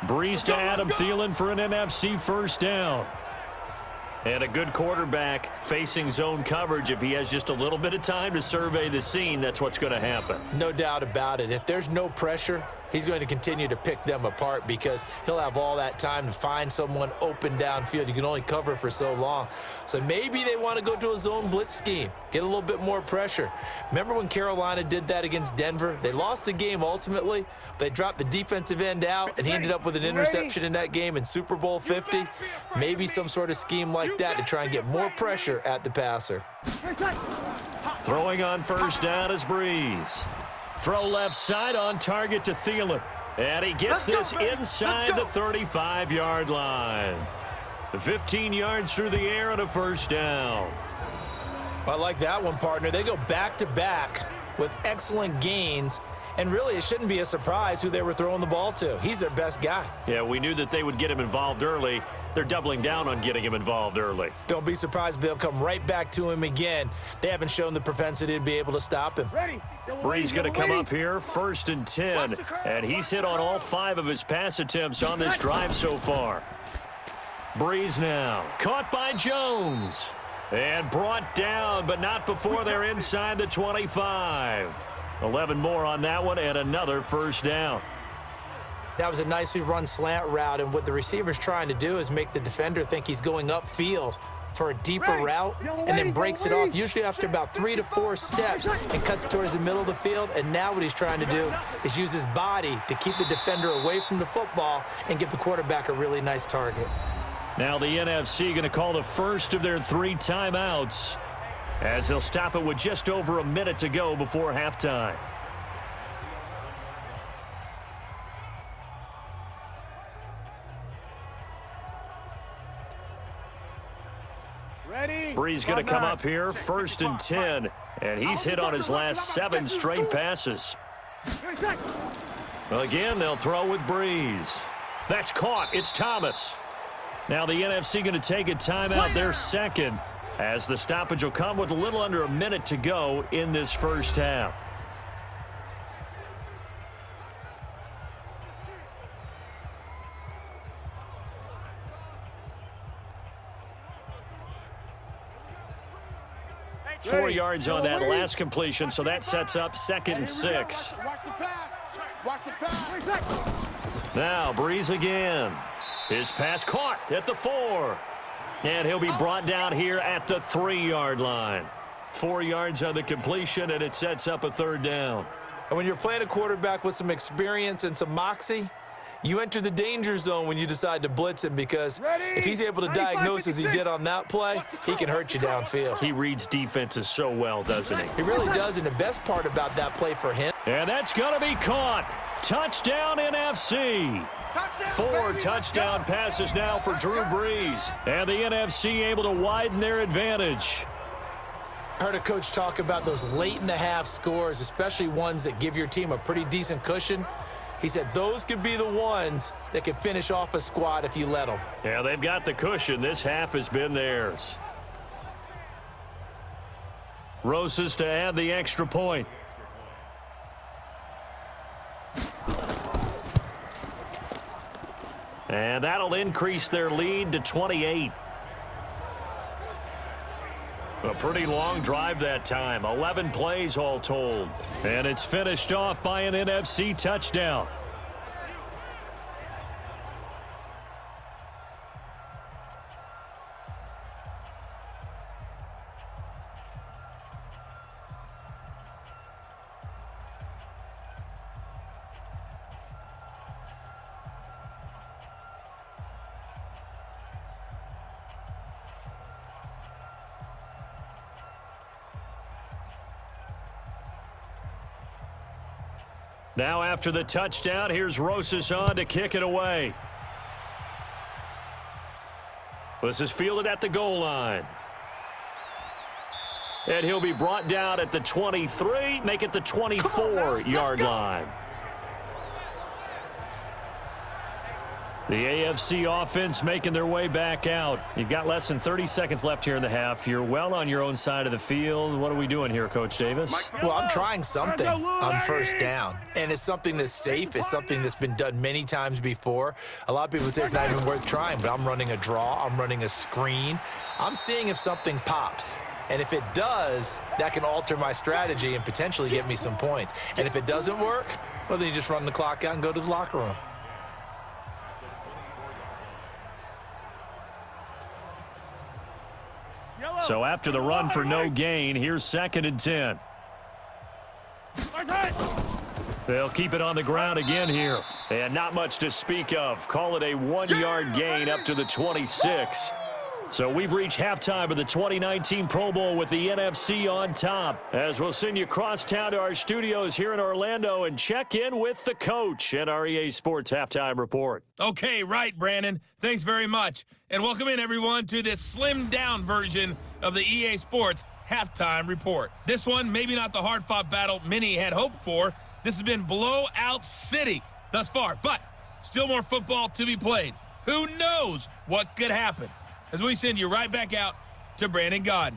Breeze to Adam Thielen for an NFC first down. And a good quarterback facing zone coverage. If he has just a little bit of time to survey the scene, that's what's going to happen. No doubt about it. If there's no pressure, he's going to continue to pick them apart because he'll have all that time to find someone open downfield. You can only cover for so long. So maybe they want to go to a zone blitz scheme, get a little bit more pressure. Remember when Carolina did that against Denver? They lost the game ultimately. They dropped the defensive end out, and he ended up with an interception in that game in Super Bowl 50. Maybe some sort of scheme like that to try and get more pressure at the passer. Throwing on first down is Breeze. Throw left side on target to Thielen. And he gets this inside the 35-yard line. 15 yards through the air and a first down. I like that one, partner. They go back-to-back with excellent gains. And really, it shouldn't be a surprise who they were throwing the ball to. He's their best guy. Yeah, we knew that they would get him involved early. They're doubling down on getting him involved early. Don't be surprised if they'll come right back to him again. They haven't shown the propensity to be able to stop him. Breeze going to come up here, 1st and 10. And he's hit on all 5 of his pass attempts on this drive so far. Breeze now, caught by Jones. And brought down, but not before they're inside the 25. 11 more on that one, and another first down. That was a nicely run slant route, and what the receiver's trying to do is make the defender think he's going upfield for a deeper route, and then breaks it off, usually after about 3 to 4 steps, and cuts towards the middle of the field. And now what he's trying to do is use his body to keep the defender away from the football and give the quarterback a really nice target. Now the NFC going to call the first of their 3 timeouts, as they'll stop it with just over a minute to go before halftime. Breeze going to come up here, 1st and 10, and he's hit on his last 7 straight passes. Again, they'll throw with Breeze. That's caught. It's Thomas. Now the NFC going to take a timeout, their second, as the stoppage will come with a little under a minute to go in this first half. Ready. 4 yards on that last completion, so that sets up 2nd and 6. Watch the pass. Watch the pass. Now Breeze again. His pass caught at the 4. And he'll be brought down here at the 3-yard line. 4 yards on the completion, and it sets up a 3rd down. And when you're playing a quarterback with some experience and some moxie, you enter the danger zone when you decide to blitz him, because if he's able to diagnose as he did on that play, he can hurt you downfield. He reads defenses so well, doesn't he? He really does, and the best part about that play for him. And that's going to be caught. Touchdown NFC. 4 touchdown passes now for Drew Brees. And the NFC able to widen their advantage. I heard a coach talk about those late in the half scores, especially ones that give your team a pretty decent cushion. He said those could be the ones that can finish off a squad if you let them. Yeah, they've got the cushion. This half has been theirs. Rosas to add the extra point. And that'll increase their lead to 28. A pretty long drive that time. 11 plays all told. And it's finished off by an NFC touchdown. Now after the touchdown, here's Rosas on to kick it away. This is fielded at the goal line. And he'll be brought down at the 23, make it the 24-yard line. The AFC offense making their way back out. You've got less than 30 seconds left here in the half. You're well on your own side of the field. What are we doing here, Coach Davis? Well, I'm trying something on first down, and it's something that's safe. It's something that's been done many times before. A lot of people say it's not even worth trying, but I'm running a draw. I'm running a screen. I'm seeing if something pops. And if it does, that can alter my strategy and potentially get me some points. And if it doesn't work, well, then you just run the clock out and go to the locker room. So after the run for no gain, here's 2nd and 10. They'll keep it on the ground again here. And not much to speak of. Call it a 1-yard gain up to the 26. So we've reached halftime of the 2019 Pro Bowl with the NFC on top. As we'll send you across town to our studios here in Orlando and check in with the coach at our EA Sports Halftime Report. Okay, right, Brandon. Thanks very much. And welcome in, everyone, to this slimmed-down version of the EA Sports Halftime Report. This one, maybe not the hard-fought battle many had hoped for. This has been blowout city thus far, but still more football to be played. Who knows what could happen? As we send you right back out to Brandon Gaudin.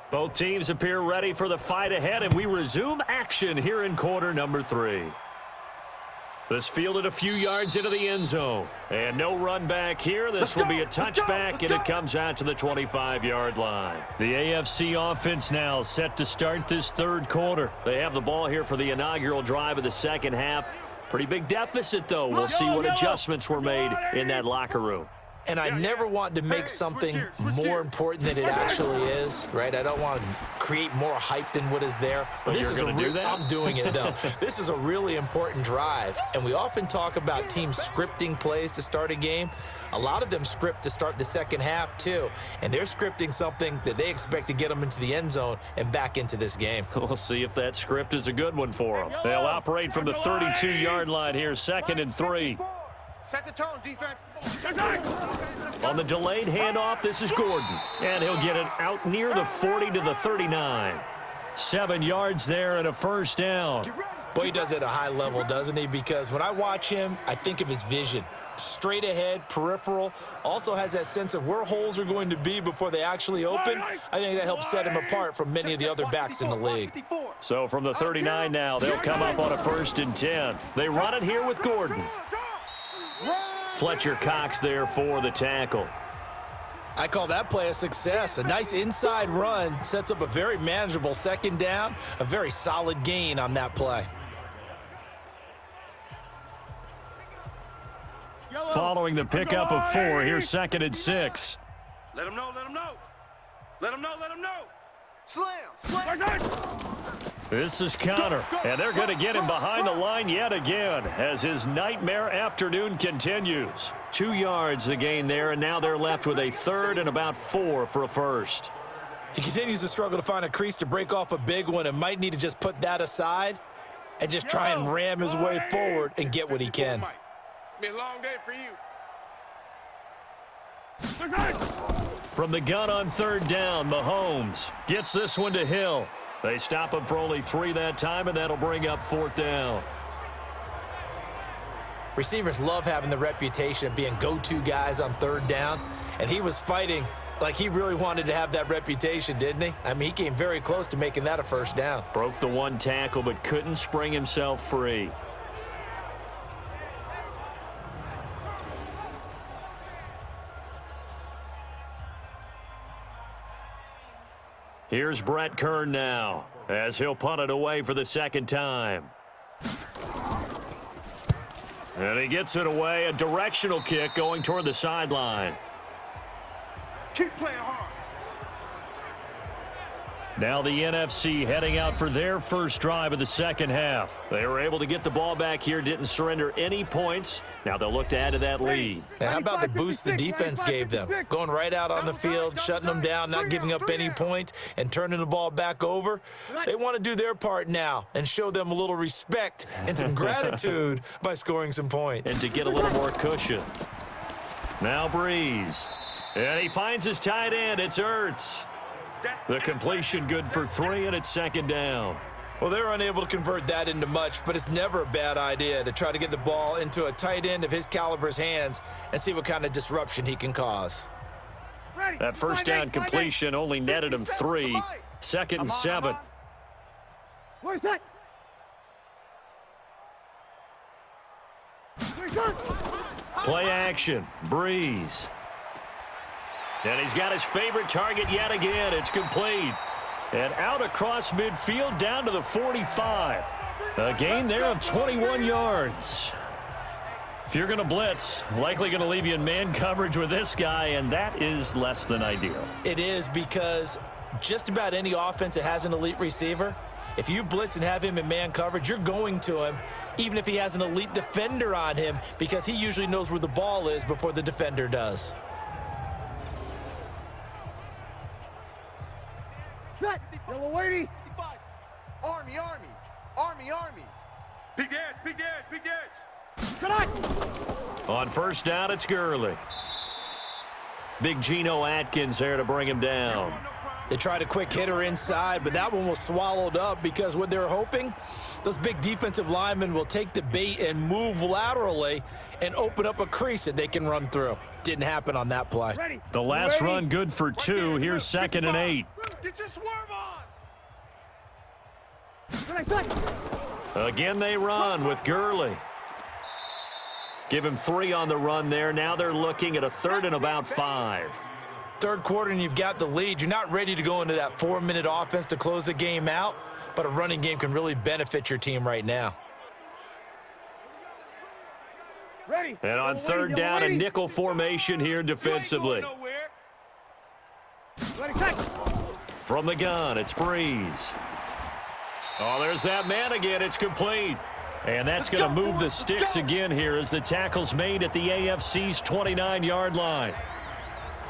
Both teams appear ready for the fight ahead, and we resume action here in quarter number 3. This fielded a few yards into the end zone. And no run back here. This will be a touchback, and it comes out to the 25-yard line. The AFC offense now set to start this third quarter. They have the ball here for the inaugural drive of the second half. Pretty big deficit, though. We'll see what adjustments were made in that locker room. And I never want to make something more important than it actually is, right? I don't want to create more hype than what is there. But this is I'm doing it, though. This is a really important drive. And we often talk about teams scripting plays to start a game. A lot of them script to start the second half, too. And they're scripting something that they expect to get them into the end zone and back into this game. We'll see if that script is a good one for them. They'll operate from the 32-yard line here, 2nd and 3. Set the tone, defense. On the delayed handoff, this is Gordon. And he'll get it out near the 40 to the 39. 7 yards there and a first down. Boy, he does it at a high level, doesn't he? Because when I watch him, I think of his vision. Straight ahead, peripheral, also has that sense of where holes are going to be before they actually open. I think that helps set him apart from many of the other backs in the league. So from the 39 now, they'll come up on a 1st and 10. They run it here with Gordon. Fletcher Cox there for the tackle. I call that play a success. A nice inside run sets up a very manageable second down, a very solid gain on that play. Following the pickup of 4, here's 2nd and 6. Let him know, let him know. Let him know, let him know. Slam, slam. This is Connor, and they're going to get him behind the line yet again as his nightmare afternoon continues. 2 yards the gain there, and now they're left with a third and about 4 for a first. He continues to struggle to find a crease to break off a big one and might need to just put that aside and just try and ram his way forward and get what he can. It's been a long day for you. From the gun on third down, Mahomes gets this one to Hill. They stop him for only 3 that time, and that'll bring up 4th down. Receivers love having the reputation of being go-to guys on third down, and he was fighting like he really wanted to have that reputation, didn't he? I mean, he came very close to making that a first down. Broke the 1 tackle, but couldn't spring himself free. Here's Brett Kern now, as he'll punt it away for the 2nd time. And he gets it away, a directional kick going toward the sideline. Keep playing hard. Now the NFC heading out for their first drive of the second half. They were able to get the ball back here, didn't surrender any points. Now they'll look to add to that lead. Now, how about the boost the defense gave them? Going right out on the field, shutting them down, not giving up any points, and turning the ball back over. They want to do their part now and show them a little respect and some gratitude by scoring some points. And to get a little more cushion. Now Breeze. And he finds his tight end. It's Ertz. The completion good for 3, and it's 2nd down. Well, they're unable to convert that into much, but it's never a bad idea to try to get the ball into a tight end of his caliber's hands and see what kind of disruption he can cause. That first down completion only netted him 3. 2nd and 7. What is that? Play action. Breeze. And he's got his favorite target yet again. It's complete. And out across midfield down to the 45. A gain there of 21 yards. If you're going to blitz, likely going to leave you in man coverage with this guy, and that is less than ideal. It is, because just about any offense that has an elite receiver, if you blitz and have him in man coverage, you're going to him, even if he has an elite defender on him, because he usually knows where the ball is before the defender does. Yellow lady. Army, army. Army, army. Big edge, big edge, big edge. Tonight. On first down, it's Gurley. Big Geno Atkins there to bring him down. They tried a quick hitter inside, but that one was swallowed up because what they're hoping, those big defensive linemen will take the bait and move laterally and open up a crease that they can run through. Didn't happen on that play. The last run good for 2. Here's 2nd and 8. Get your swerve on. Again they run with Gurley. Give him 3 on the run there. Now they're looking at a 3rd and about 5. Third quarter and you've got the lead. You're not ready to go into that 4-minute offense to close the game out, but a running game can really benefit your team right now. Ready. And on third down, a nickel formation here defensively. From the gun, it's Breeze. Oh, there's that man again. It's complete. And that's going to move the sticks again here as the tackle's made at the AFC's 29-yard line.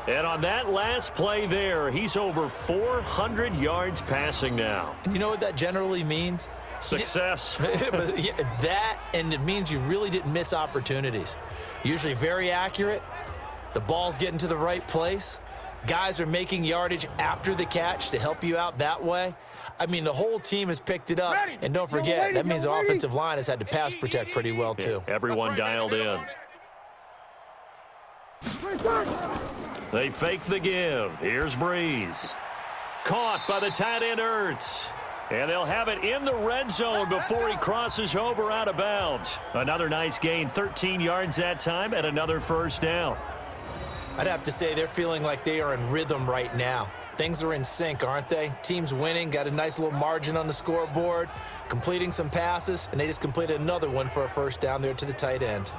And on that last play there, he's over 400 yards passing now. You know what that generally means? Success. That, and it means you really didn't miss opportunities. Usually very accurate. The ball's getting to the right place. Guys are making yardage after the catch to help you out that way. I mean, the whole team has picked it up. And don't forget, that means the offensive line has had to pass protect pretty well, too. Yeah, everyone dialed in. They fake the give. Here's Breeze. Caught by the tight end Ertz. And they'll have it in the red zone before he crosses over out of bounds. Another nice gain, 13 yards that time, and another first down. I'd have to say they're feeling like they are in rhythm right now. Things are in sync, aren't they? Team's winning, got a nice little margin on the scoreboard, completing some passes, and they just completed another one for a first down there to the tight end.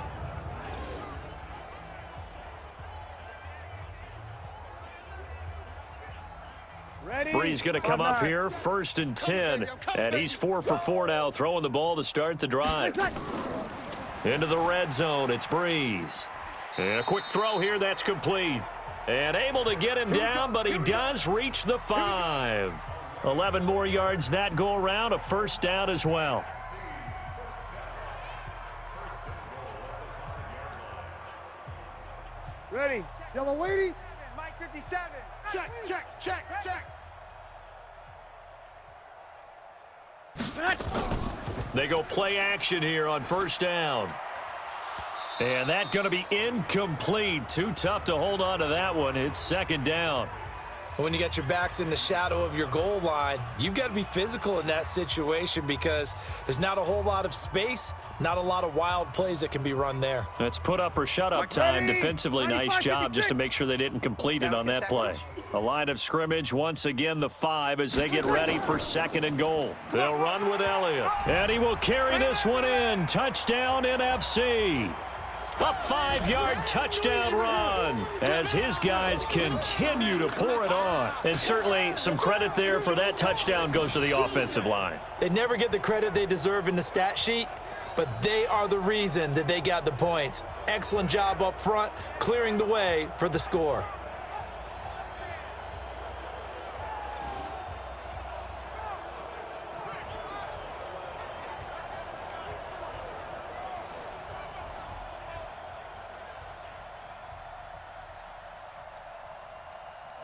Brees going to come up here, 1st and 10. And he's 4 for 4 now, throwing the ball to start the drive. Into the red zone, it's Brees. And a quick throw here, that's complete. And able to get him down, but he does reach the 5. 11 more yards that go around, a 1st down as well. Ready. Yellow lady. Mike 57. Check, check, check, check. They go play action here on 1st down. And that's going to be incomplete. Too tough to hold on to that one. It's 2nd down. When you got your backs in the shadow of your goal line, you've got to be physical in that situation because there's not a whole lot of space, not a lot of wild plays that can be run there. That's put up or shut up time. Defensively, nice job just to make sure they didn't complete it on that play. A line of scrimmage, once again the 5 as they get ready for 2nd and goal. They'll run with Elliott. And he will carry this one in. Touchdown NFC. A 5-yard touchdown run as his guys continue to pour it on. And certainly some credit there for that touchdown goes to the offensive line. They never get the credit they deserve in the stat sheet, but they are the reason that they got the points. Excellent job up front, clearing the way for the score.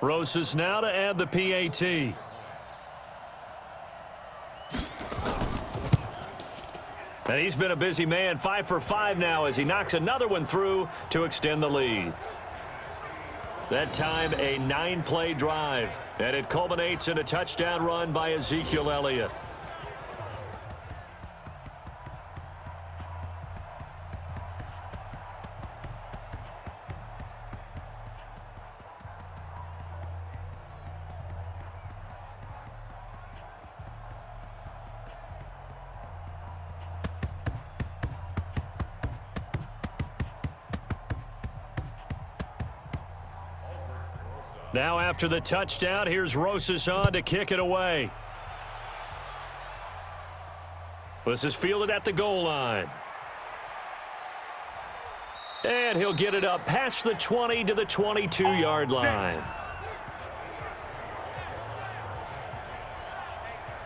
Rosas now to add the PAT. And he's been a busy man, 5 for 5 now as he knocks another one through to extend the lead. That time a 9-play drive, and it culminates in a touchdown run by Ezekiel Elliott. Now after the touchdown, here's Rosas on to kick it away. This is fielded at the goal line. And he'll get it up past the 20 to the 22-yard line.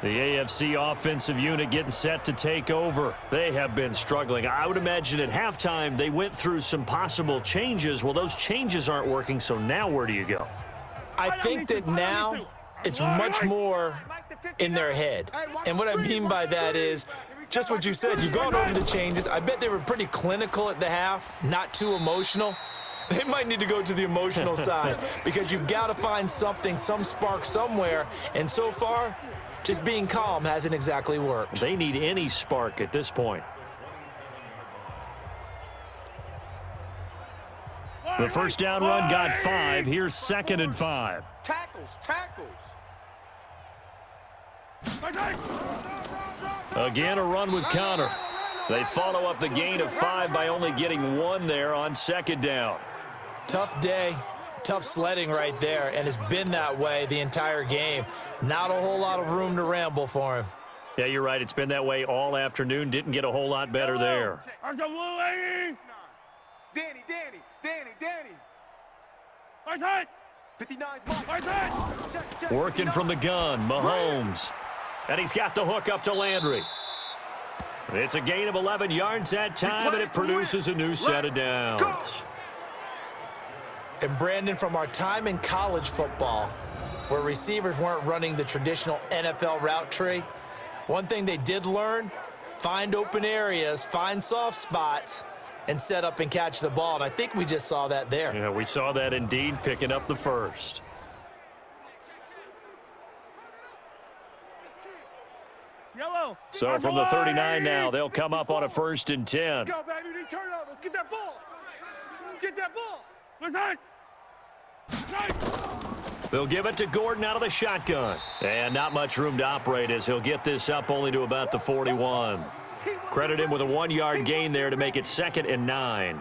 The AFC offensive unit getting set to take over. They have been struggling. I would imagine at halftime they went through some possible changes. Well, those changes aren't working, so now where do you go? I think that now it's much more in their head. And what I mean by that is just what you said. You've gone over the changes. I bet they were pretty clinical at the half, not too emotional. They might need to go to the emotional side because you've got to find something, some spark somewhere. And so far, just being calm hasn't exactly worked. They need any spark at this point. The first down run got 5. Here's 2nd and 5. Tackles. Again, a run with Connor. They follow up the gain of 5 by only getting 1 there on 2nd down. Tough day, tough sledding right there, and it's been that way the entire game. Not a whole lot of room to ramble for him. Yeah, you're right. It's been that way all afternoon. Didn't get a whole lot better there. Danny. Right side. 59. Working from the gun, Mahomes. And he's got the hook up to Landry. It's a gain of 11 yards that time, and it produces a new set of downs. And Brandon, from our time in college football, where receivers weren't running the traditional NFL route tree, one thing they did learn, find open areas, find soft spots, and set up and catch the ball. And I think we just saw that there. Yeah, we saw that indeed, picking up the first. Yellow. So from the 39 now, they'll come up on a 1st and 10. Let's go, baby. We need turnover. Let's get that ball. Let's side. They'll give it to Gordon out of the shotgun. And not much room to operate as he'll get this up only to about the 41. Credit him with a 1-yard gain there to make it 2nd and 9.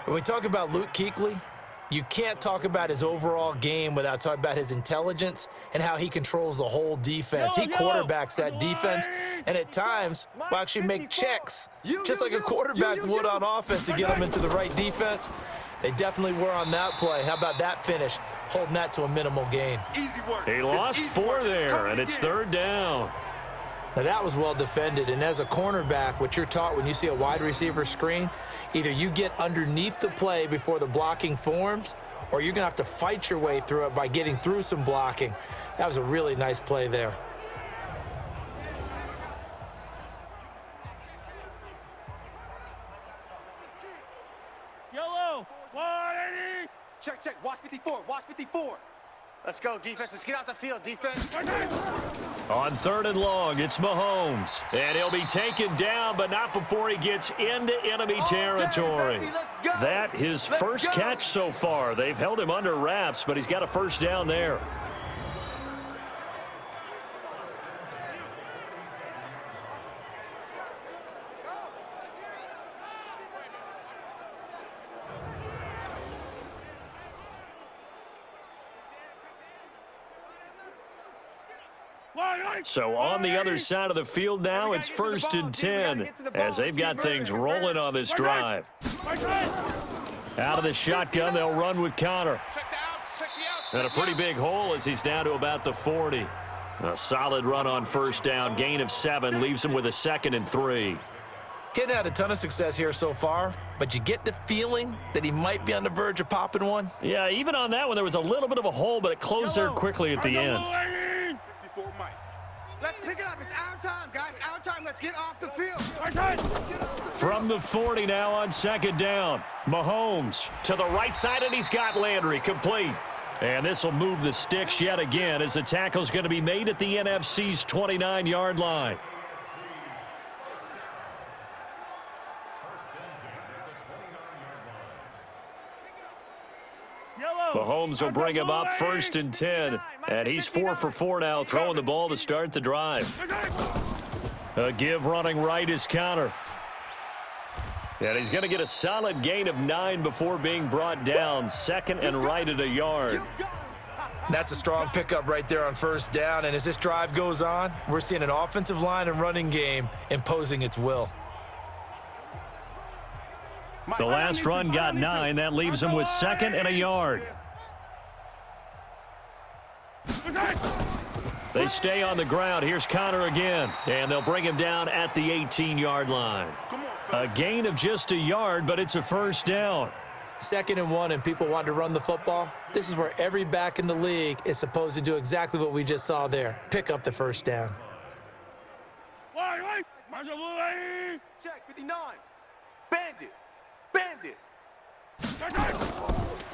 When we talk about Luke Kuechly, You can't talk about his overall game without talking about his intelligence and how he controls the whole defense. He quarterbacks that defense, and at times will actually make checks, just like a quarterback would on offense, to get them into the right defense. They definitely were on that play. How about that finish, holding that to a minimal gain? He lost 4 there, and it's 3rd down. Now, that was well defended, and as a cornerback, what you're taught when you see a wide receiver screen, either you get underneath the play before the blocking forms, or you're going to have to fight your way through it by getting through some blocking. That was a really nice play there. Yellow, 180. Check, watch 54, watch 54. Let's go, defense. Let's get out the field, defense. On 3rd and long, it's Mahomes. And he'll be taken down, but not before he gets into enemy territory. Baby, let's go. That his Let's first go. catch so far. They've held him under wraps, but he's got a first down there. So on the other side of the field now, it's 1st and 10 as they've got things rolling on this drive. Out of the shotgun, they'll run with Connor. And a pretty big hole as he's down to about the 40. A solid run on 1st down, gain of 7, leaves him with a 2nd and 3. Getting had a ton of success here so far, but you get the feeling that he might be on the verge of popping one. Yeah, even on that one, there was a little bit of a hole, but it closed there quickly at the end. 54 Mike. Let's pick it up. It's our time, guys. Our time. Let's get off the field. From the 40 now on 2nd down. Mahomes to the right side, and he's got Landry complete. And this will move the sticks yet again as the tackle's going to be made at the NFC's 29-yard line. Mahomes will bring him up 1st and 10. And he's 4 for 4 now, throwing the ball to start the drive. A give running right is Connor. And he's going to get a solid gain of 9 before being brought down. 2nd and right at a yard. That's a strong pickup right there on 1st down. And as this drive goes on, we're seeing an offensive line and running game imposing its will. The last run got 9. That leaves him with 2nd and a yard. They stay on the ground. Here's Connor again. And they'll bring him down at the 18-yard line. A gain of just a yard, but it's a 1st down. 2nd and 1, and people want to run the football. This is where every back in the league is supposed to do exactly what we just saw there. Pick up the 1st down. Check, 59. Bandit. Bandit.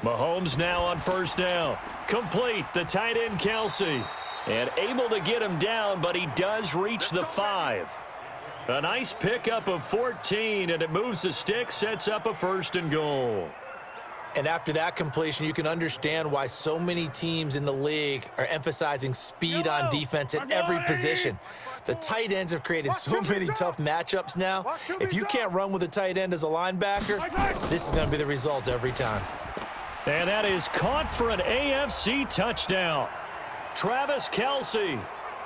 Mahomes now on 1st down. Complete, the tight end Kelsey. And able to get him down, but he does reach the 5. A nice pickup of 14, and it moves the stick, sets up a 1st and goal. And after that completion, you can understand why so many teams in the league are emphasizing speed on defense at every position. The tight ends have created so many tough matchups now. If you can't run with a tight end as a linebacker, this is going to be the result every time. And that is caught for an AFC touchdown. Travis Kelsey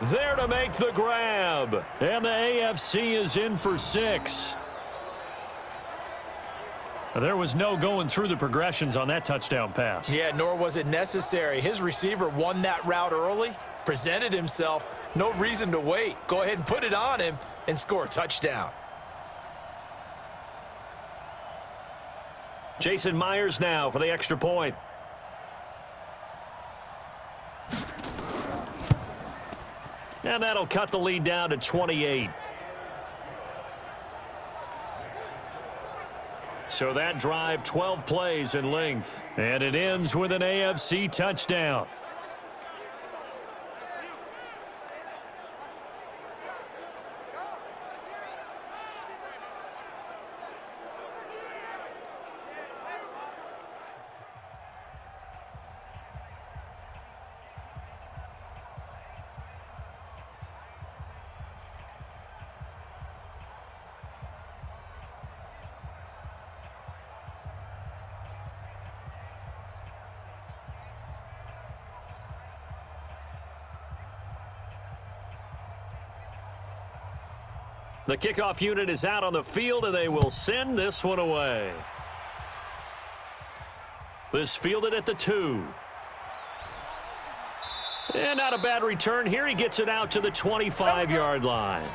there to make the grab. And the AFC is in for 6. There was no going through the progressions on that touchdown pass. Yeah, nor was it necessary. His receiver won that route early, presented himself. No reason to wait. Go ahead and put it on him and score a touchdown. Jason Myers now for the extra point. And that'll cut the lead down to 28. So that drive, 12 plays in length. And it ends with an AFC touchdown. The kickoff unit is out on the field, and they will send this one away. This fielded at the 2. And not a bad return here. He gets it out to the 25-yard line.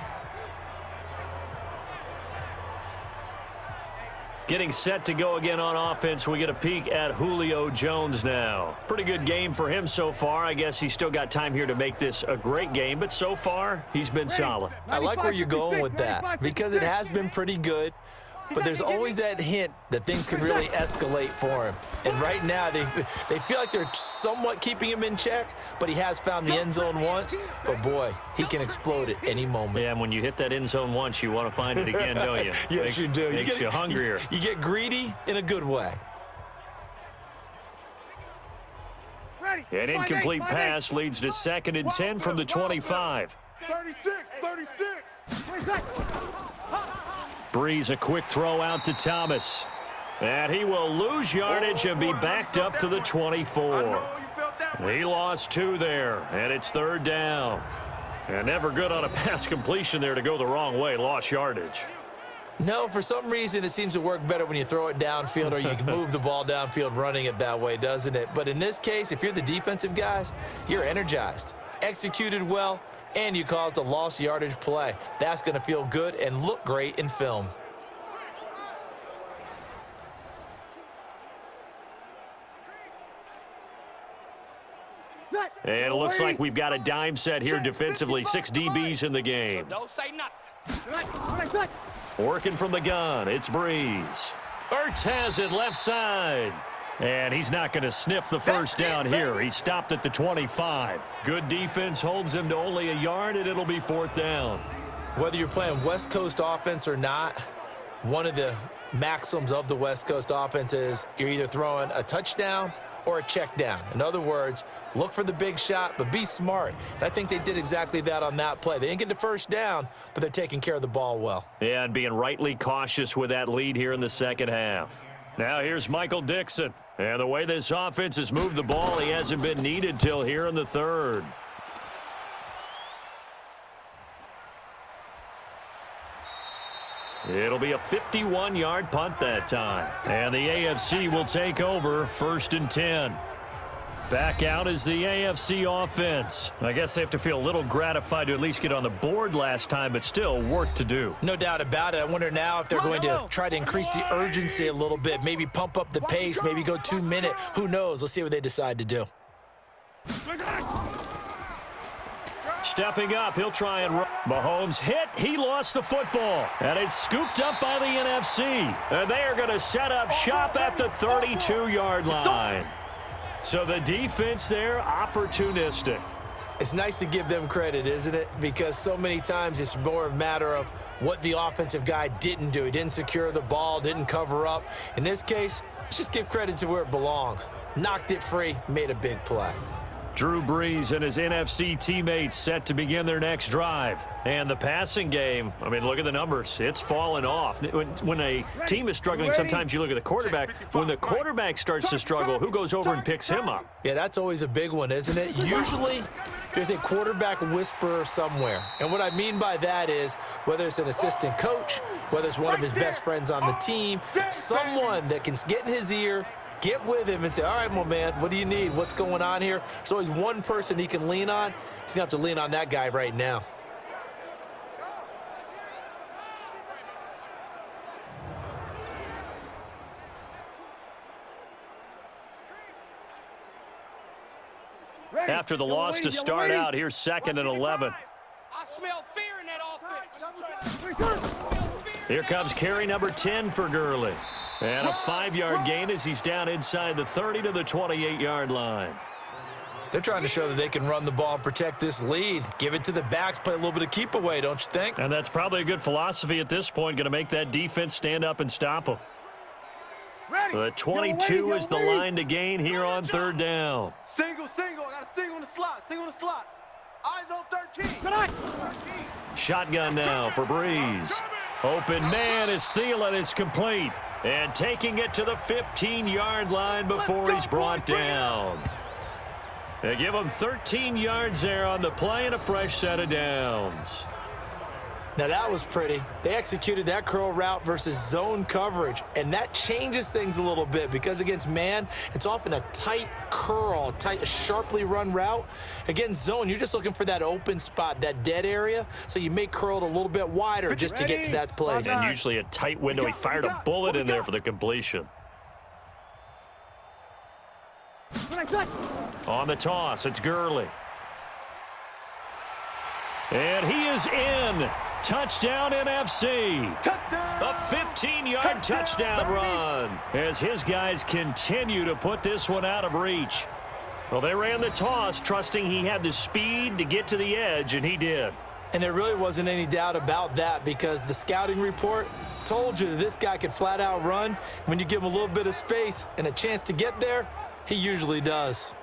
Getting set to go again on offense, we get a peek at Julio Jones now. Pretty good game for him so far. I guess he's still got time here to make this a great game, but so far, he's been solid. I like where you're going with that because it has been pretty good, but there's always that hint that things can really escalate for him. And right now, they feel like they're somewhat keeping him in check, but he has found the end zone once. But, boy, he can explode at any moment. Yeah, and when you hit that end zone once, you want to find it again, don't you? Yes, you do. Makes you hungrier. You get greedy in a good way. An incomplete pass leads to 2nd and 10 from the 25. 36. Breeze, a quick throw out to Thomas. And he will lose yardage and be backed up to the 24. He lost 2 there, and it's 3rd down. And never good on a pass completion there to go the wrong way, lost yardage. No, for some reason, it seems to work better when you throw it downfield or you can move the ball downfield running it that way, doesn't it? But in this case, if you're the defensive guys, you're energized, executed well, and you caused a lost yardage play. That's going to feel good and look great in film. And it looks like we've got a dime set here defensively. 6 DBs in the game. Don't say nothing. Working from the gun, it's Breeze. Ertz has it left side. And he's not going to sniff the first down here. He stopped at the 25. Good defense holds him to only a yard, and it'll be 4th down. Whether you're playing West Coast offense or not, one of the maxims of the West Coast offense is you're either throwing a touchdown or a check down. In other words, look for the big shot, but be smart. And I think they did exactly that on that play. They didn't get the first down, but they're taking care of the ball well. Yeah, and being rightly cautious with that lead here in the second half. Now here's Michael Dixon. And the way this offense has moved the ball, he hasn't been needed till here in the 3rd. It'll be a 51-yard punt that time. And the AFC will take over 1st and 10. Back out is the AFC offense. I guess they have to feel a little gratified to at least get on the board last time, but still work to do. No doubt about it. I wonder now if they're going to try to increase the urgency a little bit, maybe pump up the pace, maybe go 2 minute. Who knows? Let's see what they decide to do. Stepping up, he'll try and run. Mahomes hit. He lost the football. And it's scooped up by the NFC. And they are going to set up shop at the 32-yard line. So the defense there, opportunistic. It's nice to give them credit, isn't it? Because so many times it's more a matter of what the offensive guy didn't do. He didn't secure the ball, didn't cover up. In this case, let's just give credit to where it belongs. Knocked it free, made a big play. Drew Brees and his NFC teammates set to begin their next drive. And the passing game, I mean, look at the numbers. It's fallen off. When a team is struggling, sometimes you look at the quarterback. When the quarterback starts to struggle, who goes over and picks him up? Yeah, that's always a big one, isn't it? Usually, there's a quarterback whisperer somewhere. And what I mean by that is whether it's an assistant coach, whether it's one of his best friends on the team, someone that can get in his ear, get with him and say, all right, my man, what do you need? What's going on here? There's always one person he can lean on. He's going to have to lean on that guy right now. After the loss to start out, here's 2nd and 11. I smell fear in that offense. Here comes carry number 10 for Gurley. And a 5-yard gain as he's down inside the 30 to the 28-yard line. They're trying to show that they can run the ball and protect this lead. Give it to the backs, play a little bit of keep away, don't you think? And that's probably a good philosophy at this point, going to make that defense stand up and stop them. The 22 is the line to gain here on 3rd down. Single. I got a single in the slot. Eyes on 13. Shotgun now for Breeze. Open man is Thielen. It's complete. And taking it to the 15-yard line before he's brought down. They give him 13 yards there on the play and a fresh set of downs. Now that was pretty. They executed that curl route versus zone coverage, and that changes things a little bit because against man, it's often a tight curl, tight, sharply run route. Against zone, you're just looking for that open spot, that dead area, so you may curl it a little bit wider just to get to that place. And usually a tight window. He fired a bullet in there for the completion. On the toss, it's Gurley. And he is in. Touchdown, NFC. Touchdown. A 15-yard touchdown run as his guys continue to put this one out of reach. Well, they ran the toss, trusting he had the speed to get to the edge, and he did. And there really wasn't any doubt about that because the scouting report told you that this guy could flat out run. When you give him a little bit of space and a chance to get there, he usually does.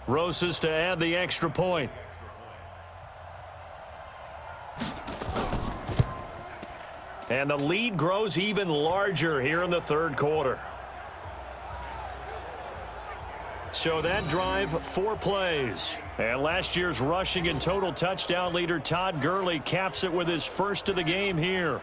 Rosas to add the extra point. And the lead grows even larger here in the third quarter. So that drive, 4 plays. And last year's rushing and total touchdown leader Todd Gurley caps it with his first of the game here.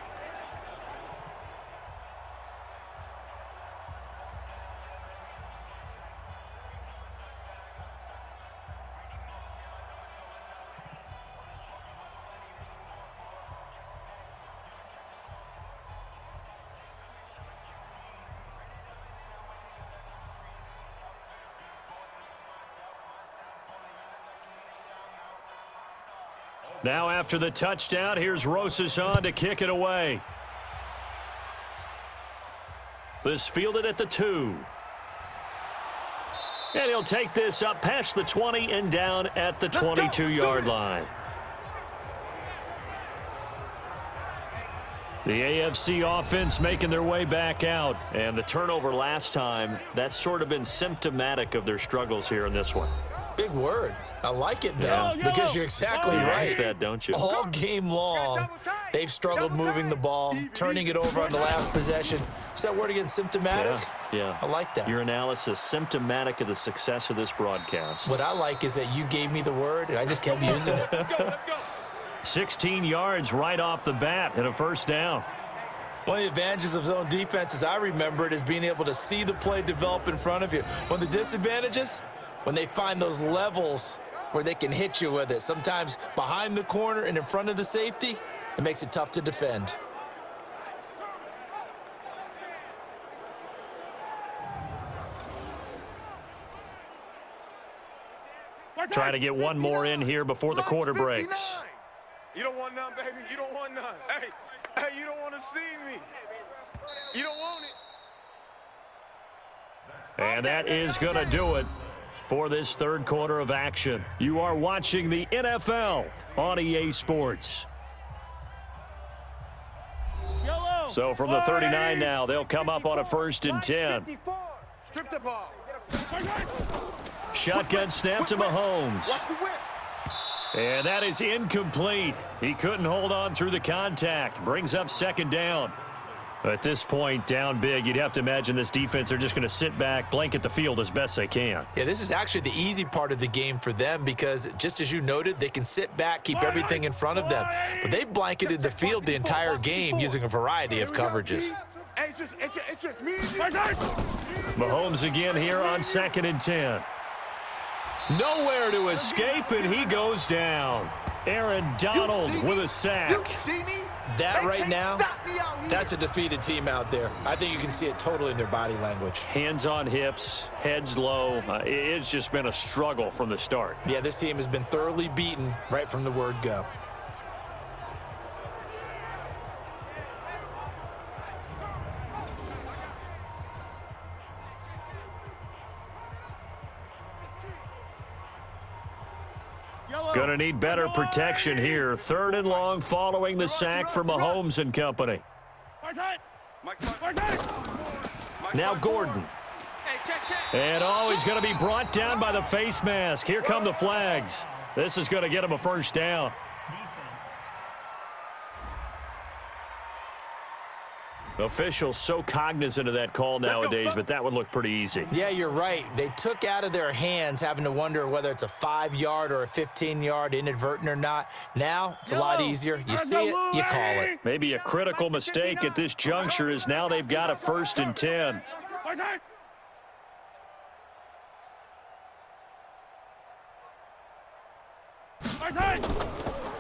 Now after the touchdown, here's Rosas on to kick it away. This fielded at the 2. And he'll take this up past the 20 and down at the 22-yard line. The AFC offense making their way back out. And the turnover last time, that's sort of been symptomatic of their struggles here in this one. Big word. I like it, though, because you're exactly right. You like that, don't you? All game long, they've struggled moving the ball, turning it over on the last possession. Is that word again, symptomatic? Yeah. I like that. Your analysis, symptomatic of the success of this broadcast. What I like is that you gave me the word, and I just kept using it. Let's go. 16 yards right off the bat and a first down. One of the advantages of zone defense, as I remember it, is being able to see the play develop in front of you. One of the disadvantages, when they find those levels where they can hit you with it. Sometimes behind the corner and in front of the safety, it makes it tough to defend. Try to get one more in here before the quarter breaks. You don't want none, baby. You don't want none. Hey, you don't want to see me. You don't want it. And that is going to do it for this third quarter of action. You are watching the NFL on EA Sports. So from the 39 now, they'll come up on a 1st and 10. Strip the ball. Shotgun snap to Mahomes. And that is incomplete. He couldn't hold on through the contact. Brings up 2nd down. At this point, down big, you'd have to imagine this defense, they're just going to sit back, blanket the field as best they can. Yeah, this is actually the easy part of the game for them because, just as you noted, they can sit back, keep everything in front of them. But they've blanketed the field the entire game using a variety of coverages. It's just me. Mahomes again here on 2nd and 10. Nowhere to escape, and he goes down. Aaron Donald with a sack. That right now, that's a defeated team out there. I think you can see it totally in their body language. Hands on hips, heads low. It's just been a struggle from the start. Yeah, this team has been thoroughly beaten right from the word go. Gonna need better protection here. 3rd and long following the sack for Mahomes and company. Now Gordon. And he's going to be brought down by the face mask. Here come the flags. This is going to get him a 1st down. Officials so cognizant of that call nowadays, but that would look pretty easy. Yeah, you're right. They took out of their hands having to wonder whether it's a 5-yard or a 15-yard inadvertent or not. Now, it's a lot easier. You see it, you call it. Maybe a critical mistake at this juncture is now they've got a 1st and 10.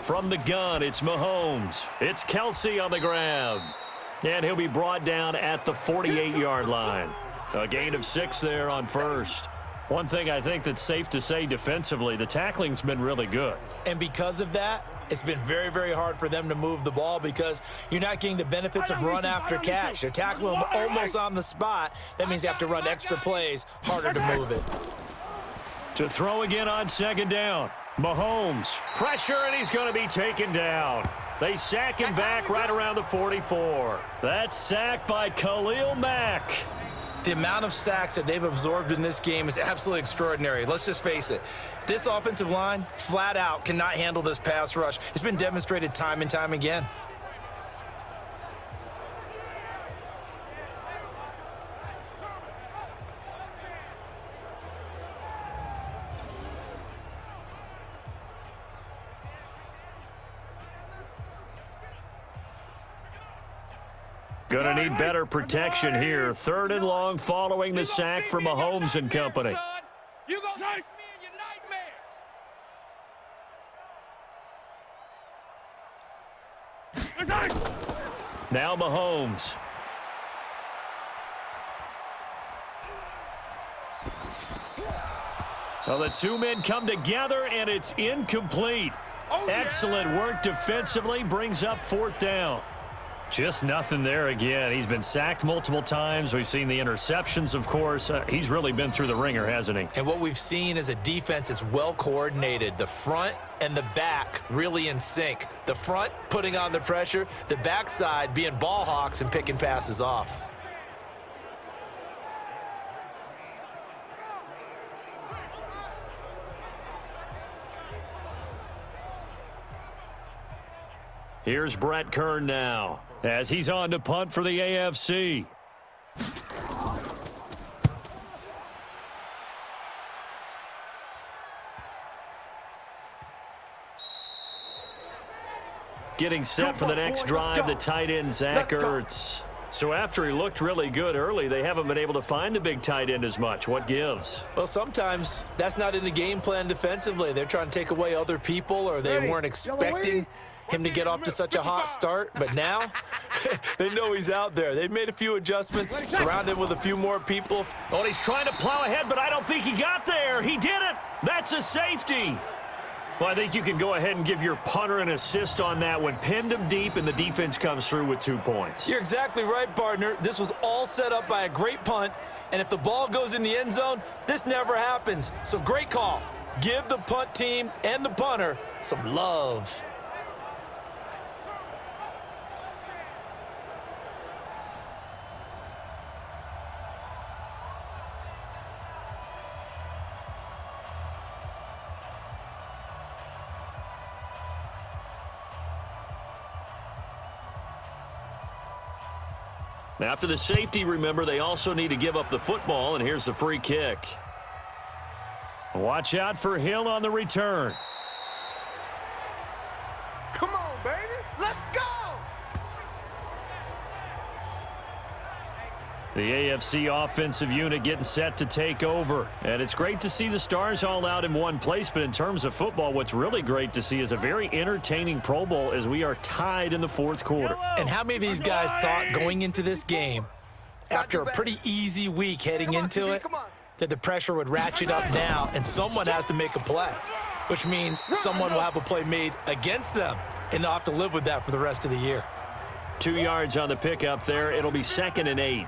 From the gun, it's Mahomes. It's Kelsey on the ground. And he'll be brought down at the 48-yard line. A gain of 6 there on 1st. One thing I think that's safe to say defensively, the tackling's been really good. And because of that, it's been very, very hard for them to move the ball because you're not getting the benefits of run after catch. They're tackling them almost on the spot. That means you have to run extra plays, harder to move it. To throw again on 2nd down. Mahomes, pressure, and he's going to be taken down. They sack him back right around the 44. That's sacked by Khalil Mack. The amount of sacks that they've absorbed in this game is absolutely extraordinary. Let's just face it. This offensive line, flat out, cannot handle this pass rush. It's been demonstrated time and time again. Going to need better protection here. 3rd and long following the sack for Mahomes and company. You gonna take me in your nightmares. Now Mahomes. Well, the 2 men come together, and it's incomplete. Excellent work defensively, brings up 4th down. Just nothing there again. He's been sacked multiple times. We've seen the interceptions, of course. He's really been through the ringer, hasn't he? And what we've seen is a defense that's well coordinated. The front and the back really in sync. The front putting on the pressure, the backside being ball hawks and picking passes off. Here's Brett Kern now as he's on to punt for the AFC. Getting set for the next drive, the tight end, Zach Ertz. So after he looked really good early, they haven't been able to find the big tight end as much. What gives? Well, sometimes that's not in the game plan defensively. They're trying to take away other people, or they weren't expecting him to get off to such a hot start. But now they know he's out there. They've made a few adjustments, surrounded him with a few more people. Oh, he's trying to plow ahead, but I don't think he got there. He did it. That's a safety. Well, I think you can go ahead and give your punter an assist on that one. Pinned him deep, and the defense comes through with 2 points. You're exactly right, partner. This was all set up by a great punt, and if the ball goes in the end zone, this never happens. So great call. Give the punt team and the punter some love. After the safety, remember, they also need to give up the football, and here's the free kick. Watch out for Hill on the return. Come on, baby. Let's go. The AFC offensive unit getting set to take over. And it's great to see the stars all out in one place, but in terms of football, what's really great to see is a very entertaining Pro Bowl as we are tied in the 4th quarter. And how many of these guys thought going into this game, after a pretty easy week heading into it, that the pressure would ratchet up now and someone has to make a play, which means someone will have a play made against them and they'll have to live with that for the rest of the year. 2 yards on the pickup there. It'll be 2nd and 8.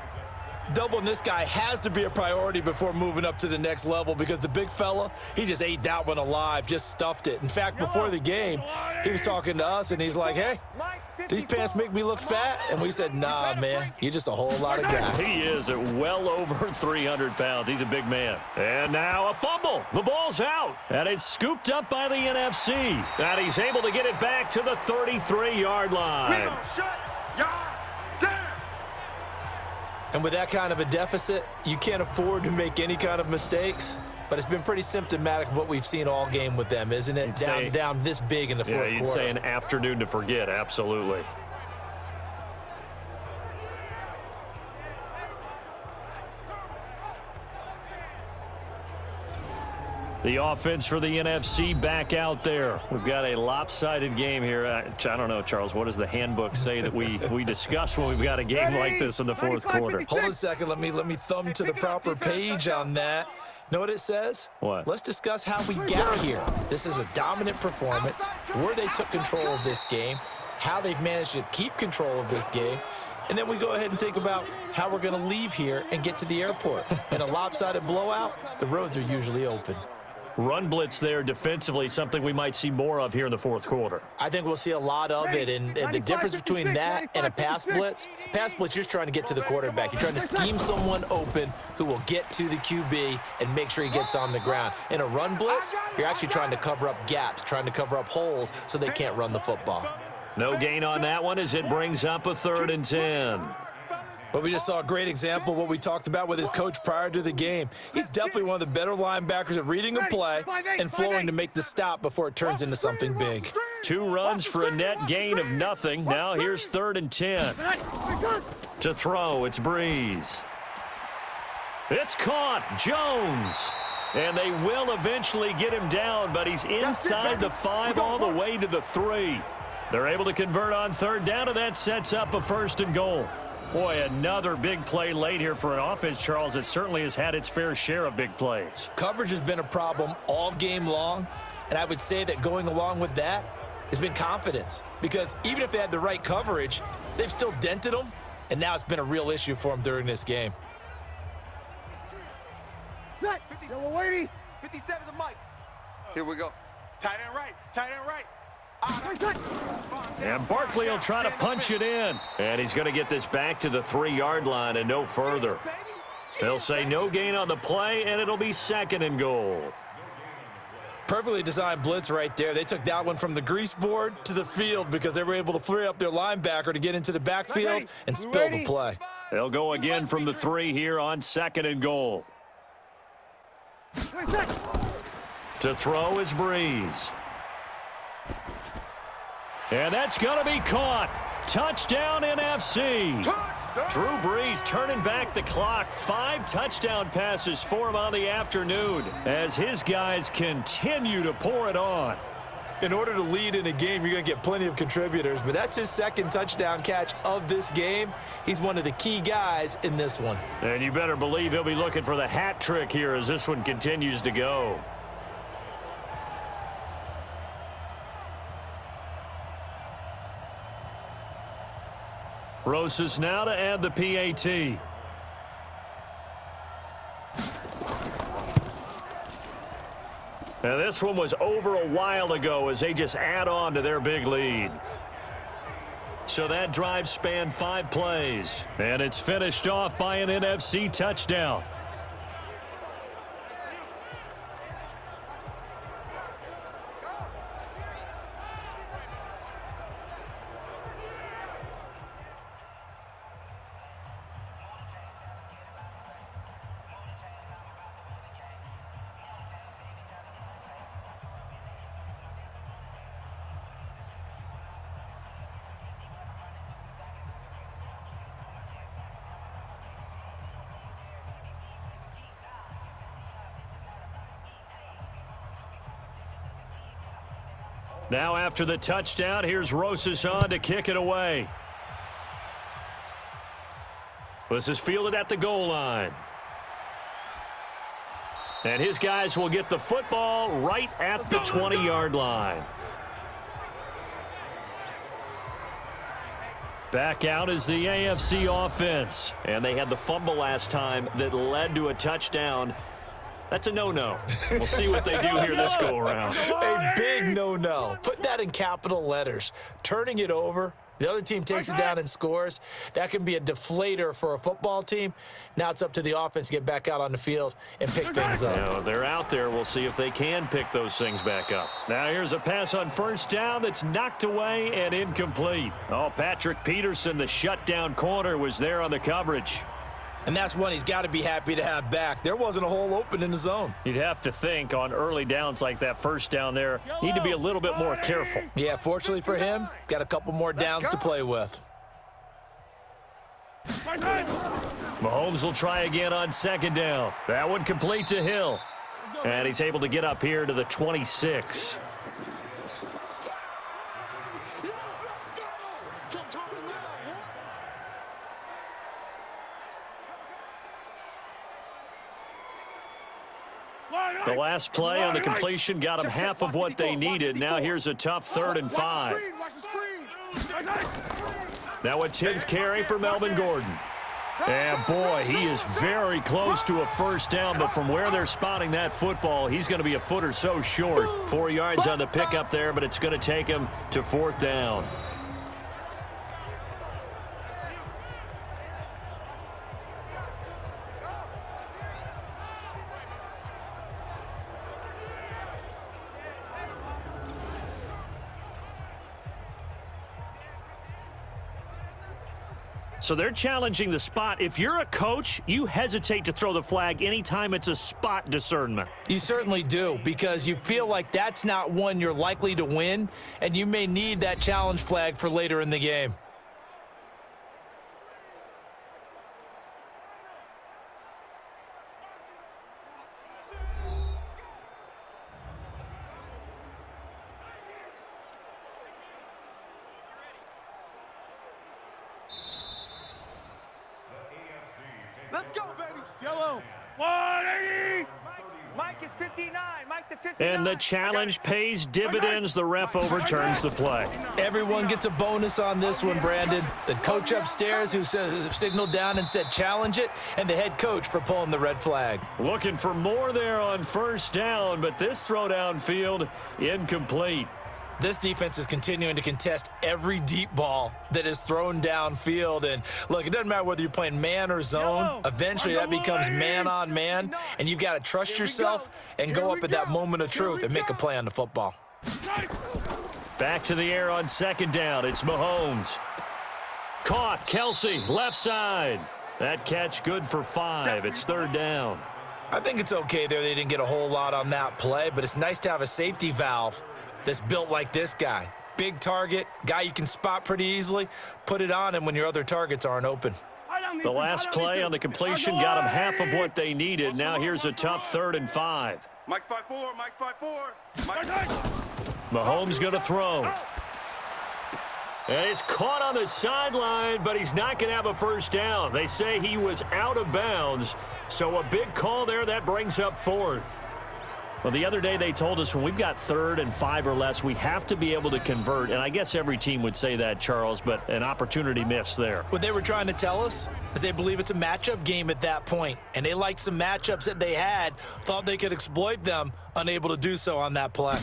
Doubling this guy has to be a priority before moving up to the next level because the big fella, he just ate that one alive, just stuffed it. In fact, before the game, he was talking to us, and he's like, hey, these pants make me look fat? And we said, nah, man, you're just a whole lot of guy. He is at well over 300 pounds. He's a big man. And now a fumble. The ball's out, and it's scooped up by the NFC. And he's able to get it back to the 33-yard line. We gonna shut y'all down. And with that kind of a deficit, you can't afford to make any kind of mistakes. But it's been pretty symptomatic of what we've seen all game with them, isn't it? Down this big in the fourth quarter. Yeah, you'd say an afternoon to forget, absolutely. The offense for the NFC back out there. We've got a lopsided game here. I don't know, Charles, what does the handbook say that we discuss when we've got a game like this in the fourth quarter? Hold on a second. Let me thumb to the proper page on that. Know what it says? What? Let's discuss how we got here. This is a dominant performance, where they took control of this game, how they've managed to keep control of this game, and then we go ahead and think about how we're going to leave here and get to the airport. In a lopsided blowout, the roads are usually open. Run blitz there defensively, something we might see more of here in the fourth quarter. I think we'll see a lot of it, and the difference between that and a pass blitz, you're just trying to get to the quarterback. You're trying to scheme someone open who will get to the QB and make sure he gets on the ground. In a run blitz, you're actually trying to cover up gaps, trying to cover up holes so they can't run the football. No gain on that one as it brings up a 3rd and 10. But we just saw a great example of what we talked about with his coach prior to the game. He's definitely one of the better linebackers at reading a play and flowing to make the stop before it turns into something big. 2 runs for a net gain of nothing. Now here's 3rd and 10. To throw, it's Breeze. It's caught, Jones. And they will eventually get him down, but he's inside the 5 all the way to the 3. They're able to convert on 3rd down, and that sets up a 1st and goal. Boy, another big play late here for an offense, Charles, that certainly has had its fair share of big plays. Coverage has been a problem all game long, and I would say that going along with that has been confidence. Because even if they had the right coverage, they've still dented them, and now it's been a real issue for them during this game. 57 to Mike. Here we go. Tight end right. Tight end right. And Barkley will try to punch it in. And he's going to get this back to the 3-yard line and no further. They'll say no gain on the play, and it'll be 2nd and goal. Perfectly designed blitz right there. They took that one from the grease board to the field because they were able to free up their linebacker to get into the backfield and spill the play. They'll go again from the 3 here on 2nd and goal. To throw is Breeze. And that's going to be caught. Touchdown NFC. Drew Brees turning back the clock. 5 touchdown passes for him on the afternoon as his guys continue to pour it on. In order to lead in a game, you're going to get plenty of contributors, but that's his 2nd touchdown catch of this game. He's one of the key guys in this one. And you better believe he'll be looking for the hat trick here as this one continues to go. Rosas now to add the PAT. Now this one was over a while ago as they just add on to their big lead. So that drive spanned 5 plays. And it's finished off by an NFC touchdown. Now after the touchdown, here's Rosas on to kick it away. This is fielded at the goal line. And his guys will get the football right at the 20-yard line. Back out is the AFC offense. And they had the fumble last time that led to a touchdown. That's a no-no. We'll see what they do here this go-around. A big no-no. Put that in capital letters. Turning it over, the other team takes it down and scores. That can be a deflator for a football team. Now it's up to the offense to get back out on the field and pick things up. Now, they're out there. We'll see if they can pick those things back up. Now here's a pass on 1st down that's knocked away and incomplete. Oh, Patrick Peterson, the shutdown corner, was there on the coverage. And that's one he's got to be happy to have back. There wasn't a hole open in the zone. You'd have to think on early downs like that first down there, need to be a little bit more careful. Yeah, fortunately for him, got a couple more downs to play with. Mahomes will try again on second down. That one complete to Hill. And he's able to get up here to the 26. The last play on the completion got them half of what they needed. Now here's a tough 3rd and 5. Now a 10th carry for Melvin Gordon. And boy, he is very close to a first down, but from where they're spotting that football, he's going to be a foot or so short. 4 yards on the pickup there, but it's going to take him to 4th down. So they're challenging the spot. If you're a coach, you hesitate to throw the flag anytime it's a spot discernment. You certainly do, because you feel like that's not one you're likely to win, and you may need that challenge flag for later in the game. Let's go, baby. Yellow. 180. Mike is 59. Mike the 59. And the challenge pays dividends. The ref overturns the play. Everyone gets a bonus on this one, Brandon. The coach upstairs who signaled down and said challenge it, and the head coach for pulling the red flag. Looking for more there on first down, but this throw downfield incomplete. This defense is continuing to contest every deep ball that is thrown downfield. And look, it doesn't matter whether you're playing man or zone. Eventually, that becomes man on man, and you've got to trust yourself and go up at that moment of truth and make a play on the football. Back to the air on second down. It's Mahomes. Caught. Kelsey, left side. That catch good for 5. It's 3rd down. I think it's okay there. They didn't get a whole lot on that play, but it's nice to have a safety valve that's built like this guy. Big target, guy you can spot pretty easily. Put it on him when your other targets aren't open. The last play on the completion got them half of what they needed. Now here's a tough 3rd and 5. Mike's 5-4. Mike's 5-4. Mike. Mahomes going to throw. And he's caught on the sideline, but he's not going to have a first down. They say he was out of bounds. So a big call there. That brings up 4th. Well, the other day they told us when we've got 3rd and 5 or less, we have to be able to convert. And I guess every team would say that, Charles, but an opportunity missed there. What they were trying to tell us is they believe it's a matchup game at that point, and they liked some matchups that they had, thought they could exploit them, unable to do so on that play.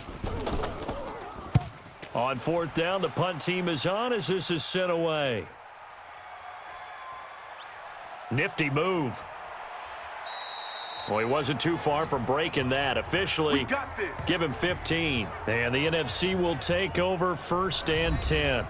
On 4th down, the punt team is on as this is sent away. Nifty move. Well, he wasn't too far from breaking that. Officially, give him 15. And the NFC will take over 1st and 10.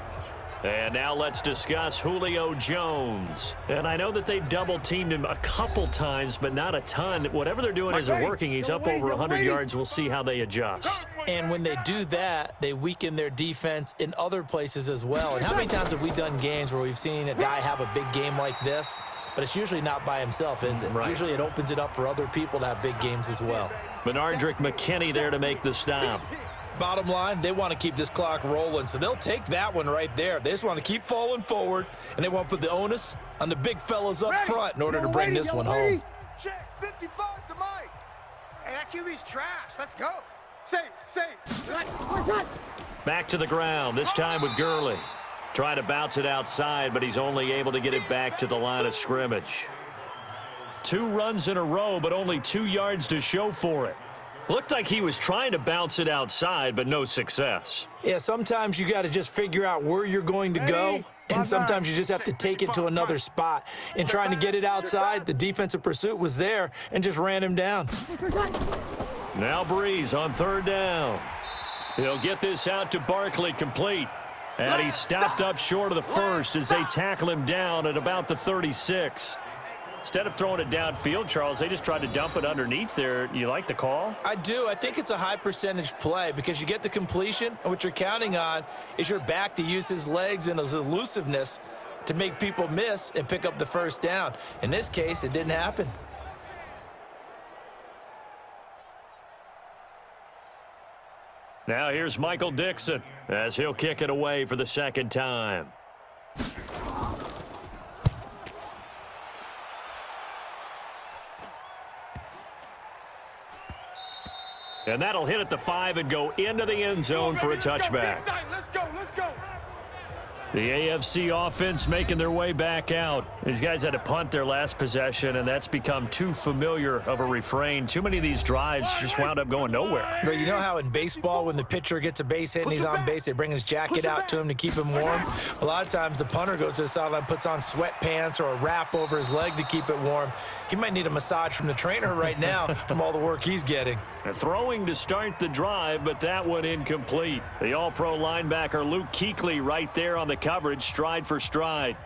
And now let's discuss Julio Jones. And I know that they've double-teamed him a couple times, but not a ton. Whatever they're doing isn't working. He's up over 100 yards. We'll see how they adjust. And when they do that, they weaken their defense in other places as well. And how many times have we done games where we've seen a guy have a big game like this? But it's usually not by himself, is it? Right. Usually it opens it up for other people to have big games as well. Bernardrick McKinney there to make the stop. Bottom line, they want to keep this clock rolling, so they'll take that one right there. They just want to keep falling forward, and they want to put the onus on the big fellas up front in order to bring this one home. Check 55 to Mike. Hey, that QB's trash. Let's go. Save. Back to the ground, this time with Gurley. Trying to bounce it outside, but he's only able to get it back to the line of scrimmage. 2 runs in a row, but only 2 yards to show for it. Looked like he was trying to bounce it outside, but no success. Yeah, sometimes you got to just figure out where you're going to go, and sometimes you just have to take it to another spot. In trying to get it outside, the defensive pursuit was there and just ran him down. Now Breeze on 3rd down. He'll get this out to Barkley, complete. And he's stopped up short of the 1st as they tackle him down at about the 36. Instead of throwing it downfield, Charles, they just tried to dump it underneath there. You like the call? I do. I think it's a high percentage play because you get the completion, and what you're counting on is your back to use his legs and his elusiveness to make people miss and pick up the first down. In this case, it didn't happen. Now here's Michael Dixon as he'll kick it away for the second time. And that'll hit at the 5 and go into the end zone for a touchback. Let's go, let's go. The AFC offense making their way back out. These guys had to punt their last possession, and that's become too familiar of a refrain. Too many of these drives just wound up going nowhere. But you know how in baseball, when the pitcher gets a base hit and he's on base, they bring his jacket out to him to keep him warm? A lot of times the punter goes to the sideline, puts on sweatpants or a wrap over his leg to keep it warm. He might need a massage from the trainer right now from all the work he's getting. And throwing to start the drive, but that one incomplete. The all-pro linebacker Luke Kuechly right there on the coverage, stride for stride.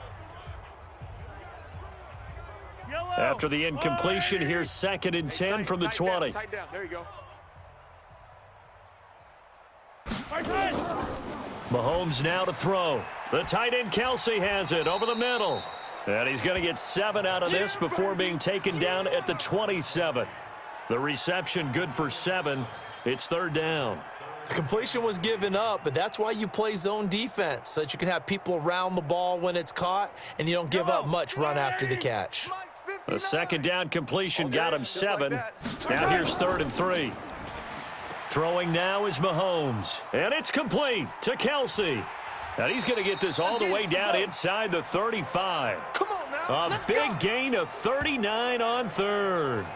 After the incompletion, here's 2nd and 10 from the 20. Tight down. There you go. Mahomes now to throw. The tight end Kelsey has it over the middle. And he's going to get 7 out of this before being taken down at the 27. The reception good for 7. It's 3rd down. The completion was given up, but that's why you play zone defense, so that you can have people around the ball when it's caught, and you don't give up much run after the catch. The 2nd down completion got him 7. Now here's 3rd and 3. Throwing now is Mahomes, and it's complete to Kelsey. And he's going to get this all the way down inside the 35. Come on now. A big gain of 39 on 3rd.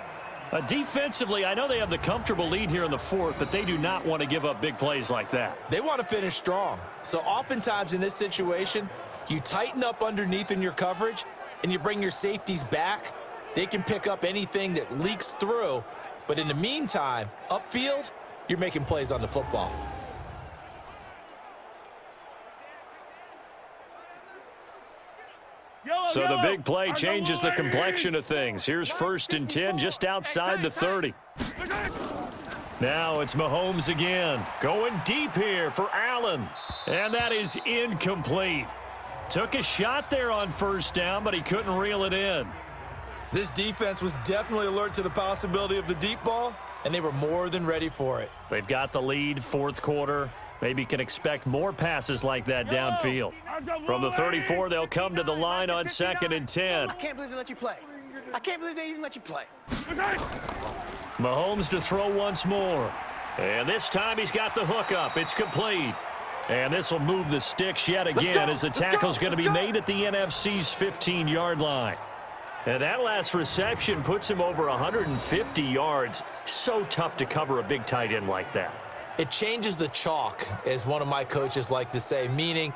Defensively, I know they have the comfortable lead here in the 4th, but they do not want to give up big plays like that. They want to finish strong. So oftentimes in this situation, you tighten up underneath in your coverage, and you bring your safeties back. They can pick up anything that leaks through. But in the meantime, upfield, you're making plays on the football. So the big play changes the complexion of things. Here's 1st and 10 just outside the 30. Now it's Mahomes again. Going deep here for Allen. And that is incomplete. Took a shot there on 1st down, but he couldn't reel it in. This defense was definitely alert to the possibility of the deep ball, and they were more than ready for it. They've got the lead, 4th quarter. Maybe can expect more passes like that downfield. From the 34, they'll come to the line on 2nd and 10. I can't believe they let you play. I can't believe they even let you play. Mahomes to throw once more. And this time he's got the hook up. It's complete. And this will move the sticks yet again as the tackle's going to be made at the NFC's 15-yard line. And that last reception puts him over 150 yards. So tough to cover a big tight end like that. It changes the chalk, as one of my coaches like to say, meaning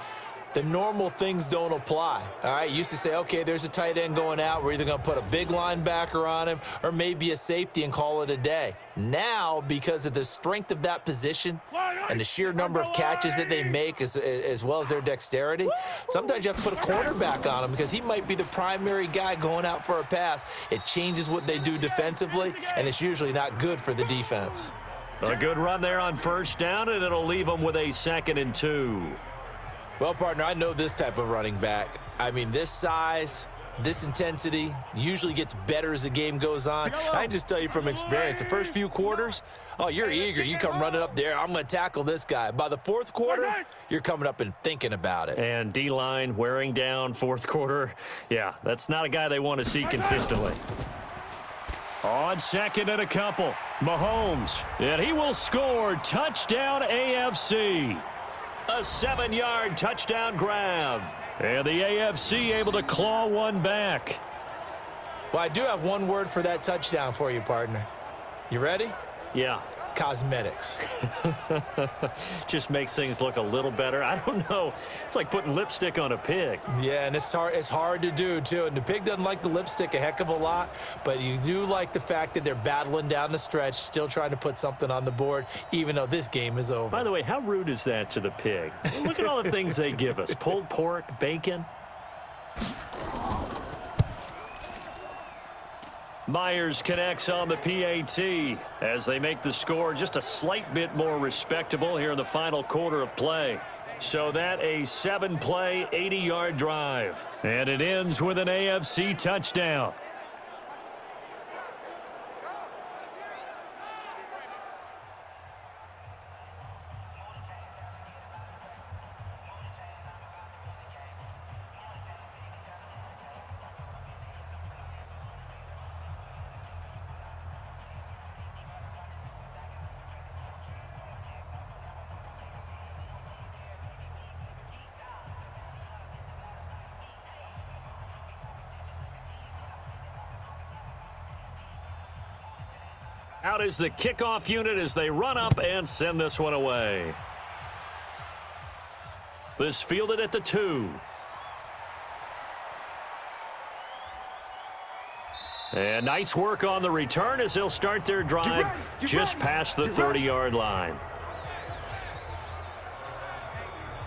the normal things don't apply. All right, used to say, okay, there's a tight end going out. We're either going to put a big linebacker on him or maybe a safety and call it a day. Now, because of the strength of that position and the sheer number of catches that they make as well as their dexterity, sometimes you have to put a cornerback on him because he might be the primary guy going out for a pass. It changes what they do defensively, and it's usually not good for the defense. A good run there on 1st down, and it'll leave them with a 2nd and 2. Well, partner, I know this type of running back. I mean, this size, this intensity usually gets better as the game goes on. I can just tell you from experience, the first few quarters, oh, you're eager. You come running up there, I'm going to tackle this guy. By the 4th quarter, you're coming up and thinking about it. And D-line wearing down 4th quarter. Yeah, that's not a guy they want to see consistently. On 2nd and a couple, Mahomes, and he will score. Touchdown AFC. A 7-yard touchdown grab. And the AFC able to claw one back. Well, I do have one word for that touchdown for you, partner. You ready? Yeah. Cosmetics. Just makes things look a little better. I don't know. It's like putting lipstick on a pig. Yeah, and it's hard to do, too. And the pig doesn't like the lipstick a heck of a lot, but you do like the fact that they're battling down the stretch, still trying to put something on the board, even though this game is over. By the way, how rude is that to the pig? Look at all the things they give us. Pulled pork, bacon. Myers connects on the PAT as they make the score just a slight bit more respectable here in the final quarter of play. So that a 7-play, 80-yard drive. And it ends with an AFC touchdown. Out is the kickoff unit as they run up and send this one away. This fielded at the 2. And nice work on the return as they'll start their drive just past the 30-yard line.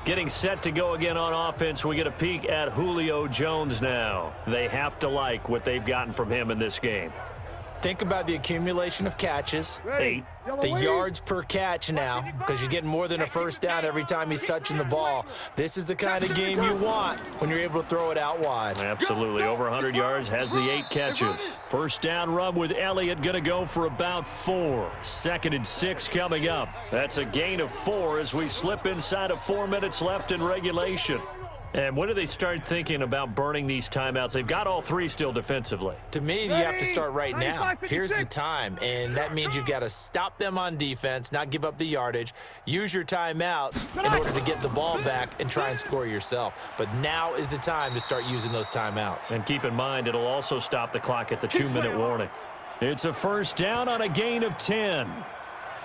Getting set to go again on offense, we get a peek at Julio Jones now. They have to like what they've gotten from him in this game. Think about the accumulation of catches, 8. the yards per catch now, because you're getting more than a first down every time he's touching the ball. This is the kind of game you want when you're able to throw it out wide. Absolutely. Over 100 yards, has the 8 catches. First down run with Elliott, going to go for about 4. 2nd and 6 coming up. That's a gain of 4 as we slip inside of 4 minutes left in regulation. And when do they start thinking about burning these timeouts? They've got all 3 still defensively. To me, you have to start right now. Here's the time, and that means you've got to stop them on defense, not give up the yardage, use your timeouts in order to get the ball back and try and score yourself. But now is the time to start using those timeouts. And keep in mind, it'll also stop the clock at the 2-minute warning. It's a first down on a gain of 10.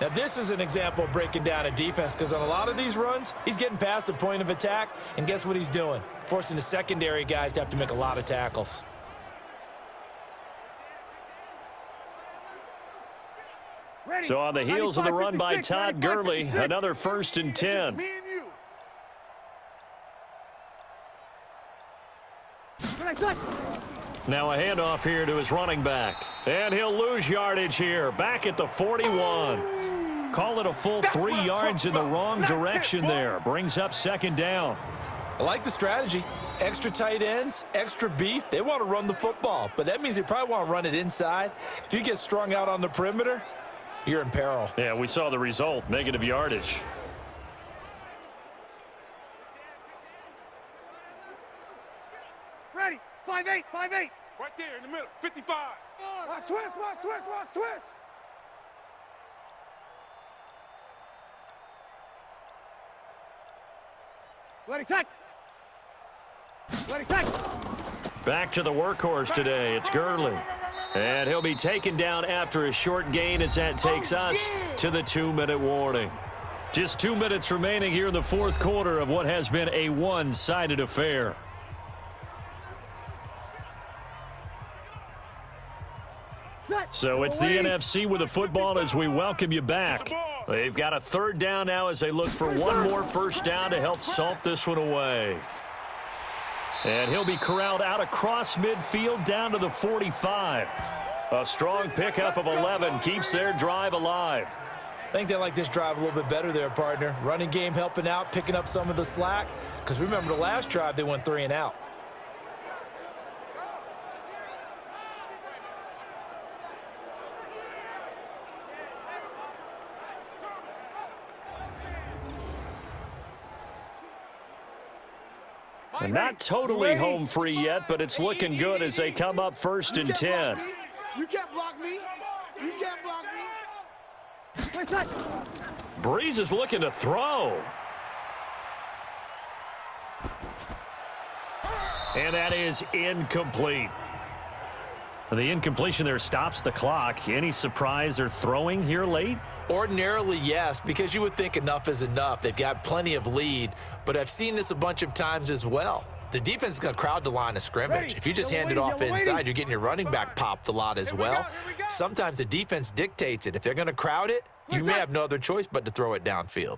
Now, this is an example of breaking down a defense because on a lot of these runs, he's getting past the point of attack, and guess what he's doing? Forcing the secondary guys to have to make a lot of tackles. So on the heels of the run by Todd Gurley, another 1st and 10. Now a handoff here to his running back. And he'll lose yardage here. Back at the 41. Call it a full 3 yards in the wrong direction there. Brings up 2nd down. I like the strategy. Extra tight ends, extra beef. They want to run the football, but that means they probably want to run it inside. If you get strung out on the perimeter, you're in peril. Yeah, we saw the result. Negative yardage. Ready. 5-8, 5-8. Right there in the middle. 55. Watch twist, watch twist, watch twist. Ready, set. Ready, set. Back to the workhorse today. It's Gurley. And he'll be taken down after a short gain as that takes us to the 2-minute warning. Just 2 minutes remaining here in the 4th quarter of what has been a one-sided affair. So it's the NFC with the football as we welcome you back. They've got a 3rd down now as they look for one more first down to help salt this one away. And he'll be corralled out across midfield down to the 45. A strong pickup of 11 keeps their drive alive. I think they like this drive a little bit better there, partner. Running game helping out, picking up some of the slack. Because remember the last drive, they went 3 and out. And not totally home free yet, but it's looking good as they come up 1st and 10. You can't block me. You can't block me. Breeze is looking to throw. And that is incomplete. The incompletion there stops the clock. Any surprise they're throwing here late? Ordinarily, yes, because you would think enough is enough. They've got plenty of lead, but I've seen this a bunch of times as well. The defense is going to crowd the line of scrimmage. If you just hand it off inside, you're getting your running back popped a lot as well. Sometimes the defense dictates it. If they're going to crowd it, you may have no other choice but to throw it downfield.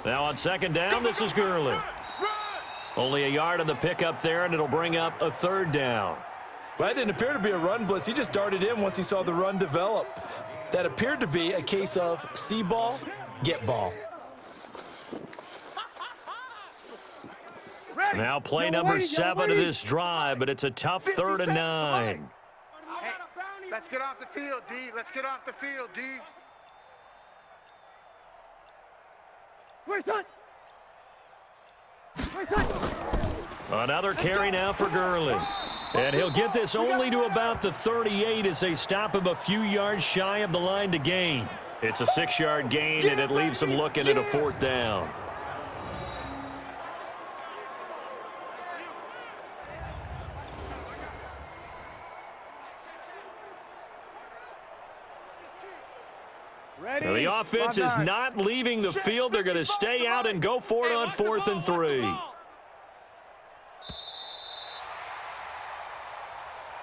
Now on 2nd down, this is Gurley. Only a yard on the pickup there, and it'll bring up a third down. Well, that didn't appear to be a run blitz. He just darted in once he saw the run develop. That appeared to be a case of see ball, get ball. Now play number 7 of this drive, but it's a tough 3rd and 9. Hey, let's get off the field, D. Let's get off the field, D. Where's that? Another carry now for Gurley. And he'll get this only to about the 38 as they stop him a few yards shy of the line to gain. It's a 6-yard gain, and it leaves him looking at a 4th down. Now the offense is not leaving the field. They're going to stay out and go for it on 4th and 3.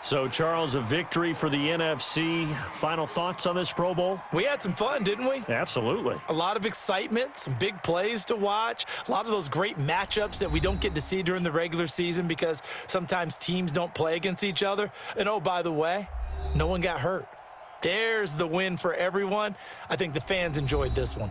So, Charles, a victory for the NFC. Final thoughts on this Pro Bowl? We had some fun, didn't we? Absolutely. A lot of excitement, some big plays to watch, a lot of those great matchups that we don't get to see during the regular season because sometimes teams don't play against each other. And, oh, by the way, no one got hurt. There's the win for everyone. I think the fans enjoyed this one.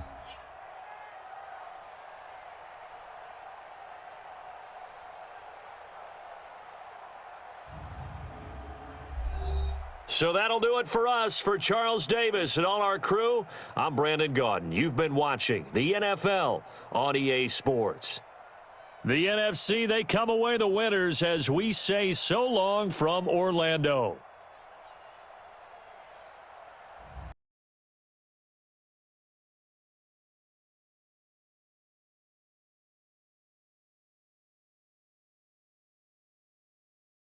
So that'll do it for us. For Charles Davis and all our crew, I'm Brandon Gaudin. You've been watching the NFL on EA Sports. The NFC, they come away the winners as we say so long from Orlando.